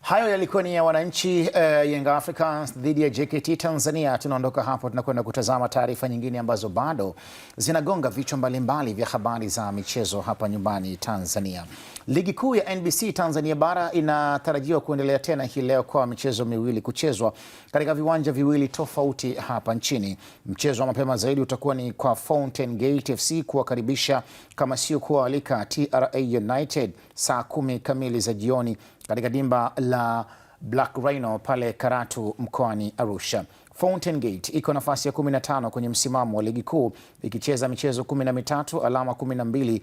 A: Hayo yalikuwa ni ya wananchi Young Africans dhidi ya JKT Tanzania. Tunaondoka hapo, tunakwenda kutazama taarifa nyingine ambazo bado zinagonga vichwa mbalimbali vya habari za michezo hapa nyumbani Tanzania. Ligi kuu ya NBC Tanzania bara inatarajiwa kuendelea tena hii leo kwa michezo miwili kuchezwa katika viwanja viwili tofauti hapa nchini. Mchezo wa mapema zaidi utakuwa ni kwa Fountain Gate FC kuwakaribisha kama sio kualika TRA United saa 10 kamili za jioni katika dimba la Black Rhino pale Karatu mkoani Arusha. Fountain Gate iko nafasi ya 15 kwenye msimamo wa ligi kuu ikicheza michezo 13, alama 12.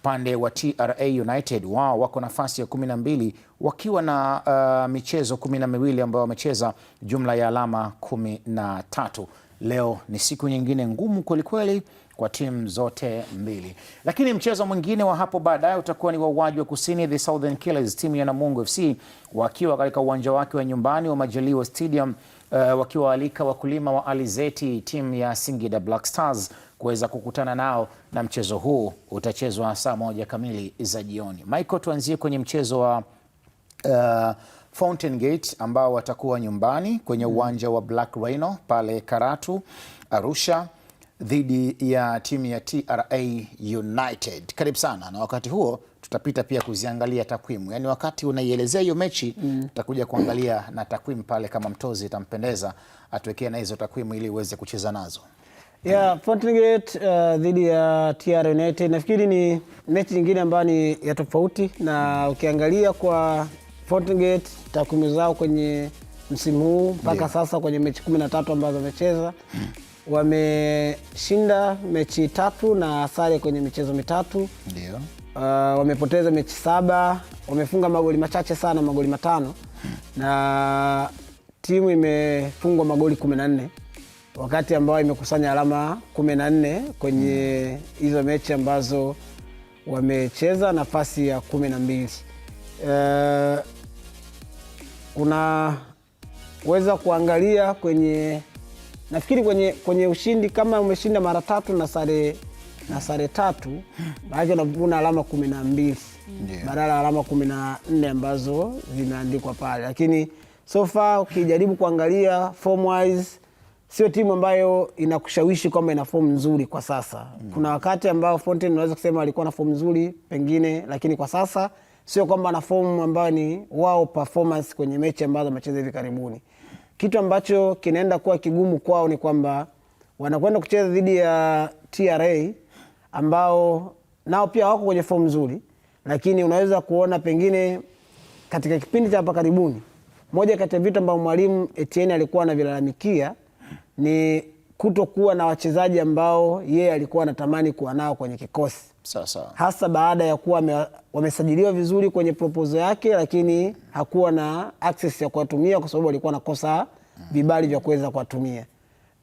A: Upande wa TRA United wao wako nafasi ya 12 wakiwa na michezo 12 ambayo wamecheza, jumla ya alama 13. Leo ni siku nyingine ngumu kwelikweli kwa timu zote mbili. Lakini mchezo mwingine wa hapo baadaye utakuwa ni wa Uwaji wa Kusini, the Southern Killers, timu ya Namungo FC wakiwa katika uwanja wake wa nyumbani wa Majaliwa Stadium, wakiwa alika wakulima wa Alizeti, timu ya Singida Black Stars kuweza kukutana nao, na mchezo huu utachezwa saa 1 kamili za jioni. Michael, tuanzie kwenye mchezo wa Fountain Gate ambao watakuwa nyumbani kwenye uwanja wa Black Rhino pale Karatu Arusha dhidi ya timu ya TRA United. Karibu sana, na wakati huo tutapita pia kuziangalia takwimu. Yaani wakati unaielezea hiyo mechi tutakuja kuangalia na takwimu pale, kama mtozi itampendeza atuwekee na hizo takwimu ili uweze kucheza nazo.
D: Fountain Gate dhidi ya TRA United nafikiri ni mechi nyingine ambayo ni ya tofauti, na ukiangalia kwa Fountain Gate takwimu zao kwenye msimu huu mpaka sasa kwenye mechi 13 ambazo wamecheza, wameshinda mechi 3 na sare kwenye michezo 3.
A: Ndio.
D: Wamepoteza mechi 7, wamefunga magoli machache sana, magoli 5. Na timu imefungwa magoli 14 wakati ambao imekusanya alama 14 kwenye hizo mechi ambazo wamecheza nafasi ya 12. Unaweza kuangalia nafikiri kwenye ushindi, kama umeshinda mara 3 na sare 3, baada unavuna alama 12 badala ya alama 14 ambazo zimeandikwa pale. Lakini so far ukijaribu kuangalia form wise, sio timu ambayo inakushawishi kwamba ina form nzuri kwa sasa. Kuna wakati ambao Fontaine unaweza kusema alikuwa na form nzuri pengine, lakini kwa sasa sio kwamba ana form ambayo ni wow performance kwenye mechi ambazo amecheza hivi karibuni. Kitu ambacho kinaenda kuwa kigumu kwao ni kwamba wanakwenda kucheza dhidi ya TRA ambao nao pia wako kwenye form nzuri, lakini unaweza kuona pengine katika kipindi cha hapa karibuni, moja kati ya vitu ambavyo mwalimu Etienne alikuwa anavilalamikia ni kutokuwa na wachezaji ambao yeye alikuwa anatamani kuwa nao kwenye kikosi.
A: Sawa.
D: Hasa baada ya kuwa wamesajiliwa vizuri kwenye proposal yake, lakini hakuwa na access ya kuwatumia kwa sababu alikuwa anakosa vibali vya kuweza kuwatumia.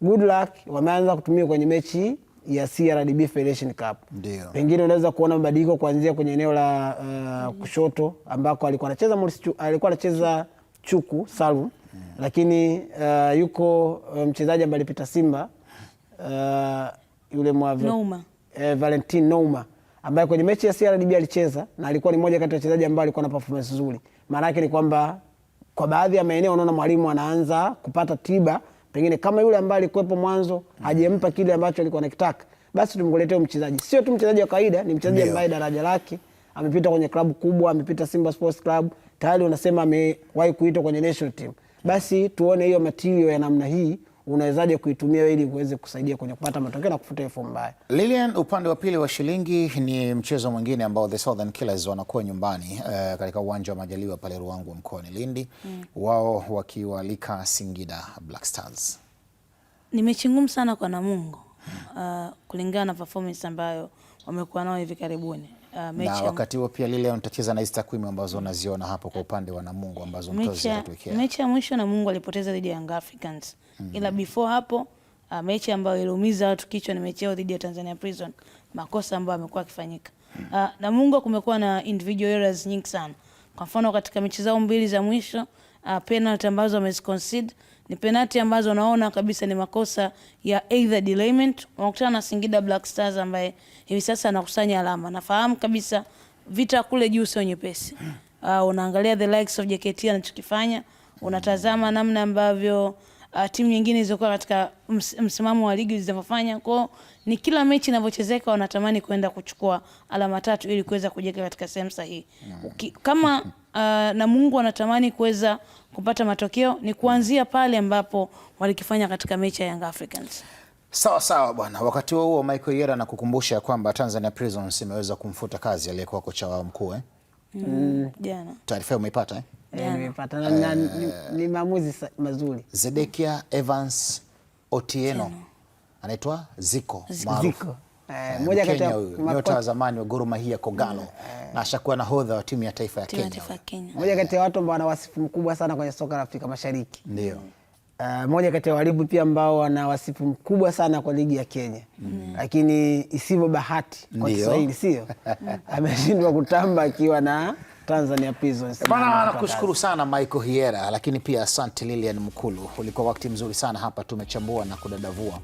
D: Good luck, wameanza kutumia kwenye mechi ya CRDB Federation Cup.
A: Ndio.
D: Pengine unaweza kuona mabadiliko kuanzia kwenye eneo la kushoto ambako alikuwa anacheza Chuku Salum, lakini yuko mchezaji ambaye alipita Simba, yule Nouma. Valentin Nouma ambaye kwenye mechi ya CRDB alicheza na alikuwa ni mmoja kati ya wachezaji ambao alikuwa na performance nzuri. Maana yake ni kwamba kwa baadhi ya maeneo unaona mwalimu anaanza kupata tiba, pengine kama yule ambaye alikuwepo mwanzo hajempa kile ambacho alikuwa anakitaka, basi tumkuletee mchezaji. Sio tu mchezaji wa kawaida, ni mchezaji ambaye daraja lake amepita kwenye klabu kubwa, amepita Simba Sports Club, tayari unasema amewahi kuitwa kwenye national team. Basi tuone hiyo material ya namna hii unawezaje kuitumia ili uweze kusaidia kwenye kupata matokeo na kufuta hiyo fomu mbaya.
A: Lilian, upande wa pili wa shilingi ni mchezo mwingine ambao the Southern Killers wanakuwa nyumbani katika uwanja wa Majaliwa pale Ruangwa mkoani Lindi, wao wakiwalika Singida Black Stars.
C: Ni mechi ngumu sana kwa Namungo kulingana na performance ambayo wamekuwa nao hivi karibuni.
A: Na wakati huo pia Lilian utacheza na hizi takwimu ambazo unaziona hapo kwa upande wa Namungo ambazo mtozi atuwekea.
C: Mechi ya mwisho Namungo alipoteza dhidi ya Young Africans. Ila before hapo mechi ambayo iliumiza watu kichwa ni mechi yao dhidi ya Tanzania Prison, makosa ambayo yamekuwa yakifanyika. Namungo kumekuwa na individual errors nyingi sana. Kwa mfano katika mechi zao 2 za mwisho penalty ambazo wameconcede ni penalty ambazo unaona kabisa ni makosa ya either delayment. Wanakutana na Singida Black Stars ambaye hivi sasa anakusanya alama. Nafahamu kabisa vita kule juu sio nyepesi. Unaangalia the likes of JKT anachokifanya, unatazama namna ambavyo timu nyingine zilizokuwa katika msimamo wa ligi zinavyofanya. Kwa ni kila mechi inavyochezeka wanatamani kwenda kuchukua alama 3 ili kuweza kujenga katika sehemu sahihi. Kama Namungo anatamani kuweza kupata matokeo ni kuanzia pale ambapo walikifanya katika mechi ya Young Africans.
A: Sawa bwana. Wakati huo Michael Yera anakukumbusha kwamba Tanzania Prisons imeweza kumfuta kazi aliyekuwa kocha wao mkuu
C: Jana.
A: Taarifa umeipata
D: Nimepata ni maamuzi mazuri.
A: Zedekia Evans Otieno anaitwa Ziko maarufu. Moja kati ya nyota wa zamani wa Gor Mahia Kogalo na ashakuwa nahodha wa timu ya taifa ya Kenya.
D: Moja kati ya watu ambao wana wasifu mkubwa sana kwenye soka la Afrika Mashariki.
A: Ndio.
D: Moja kati ya walimu pia ambao wana wasifu mkubwa sana kwa ligi ya Kenya. Lakini isivyo bahati kwa Kiswahili sio? Ameshindwa kutamba akiwa na Tanzania Prisons.
A: Bana, nakushukuru sana Michael Hiera, lakini pia asante Lilian Mkulu. Ulikuwa wakati mzuri sana hapa, tumechambua na kudadavua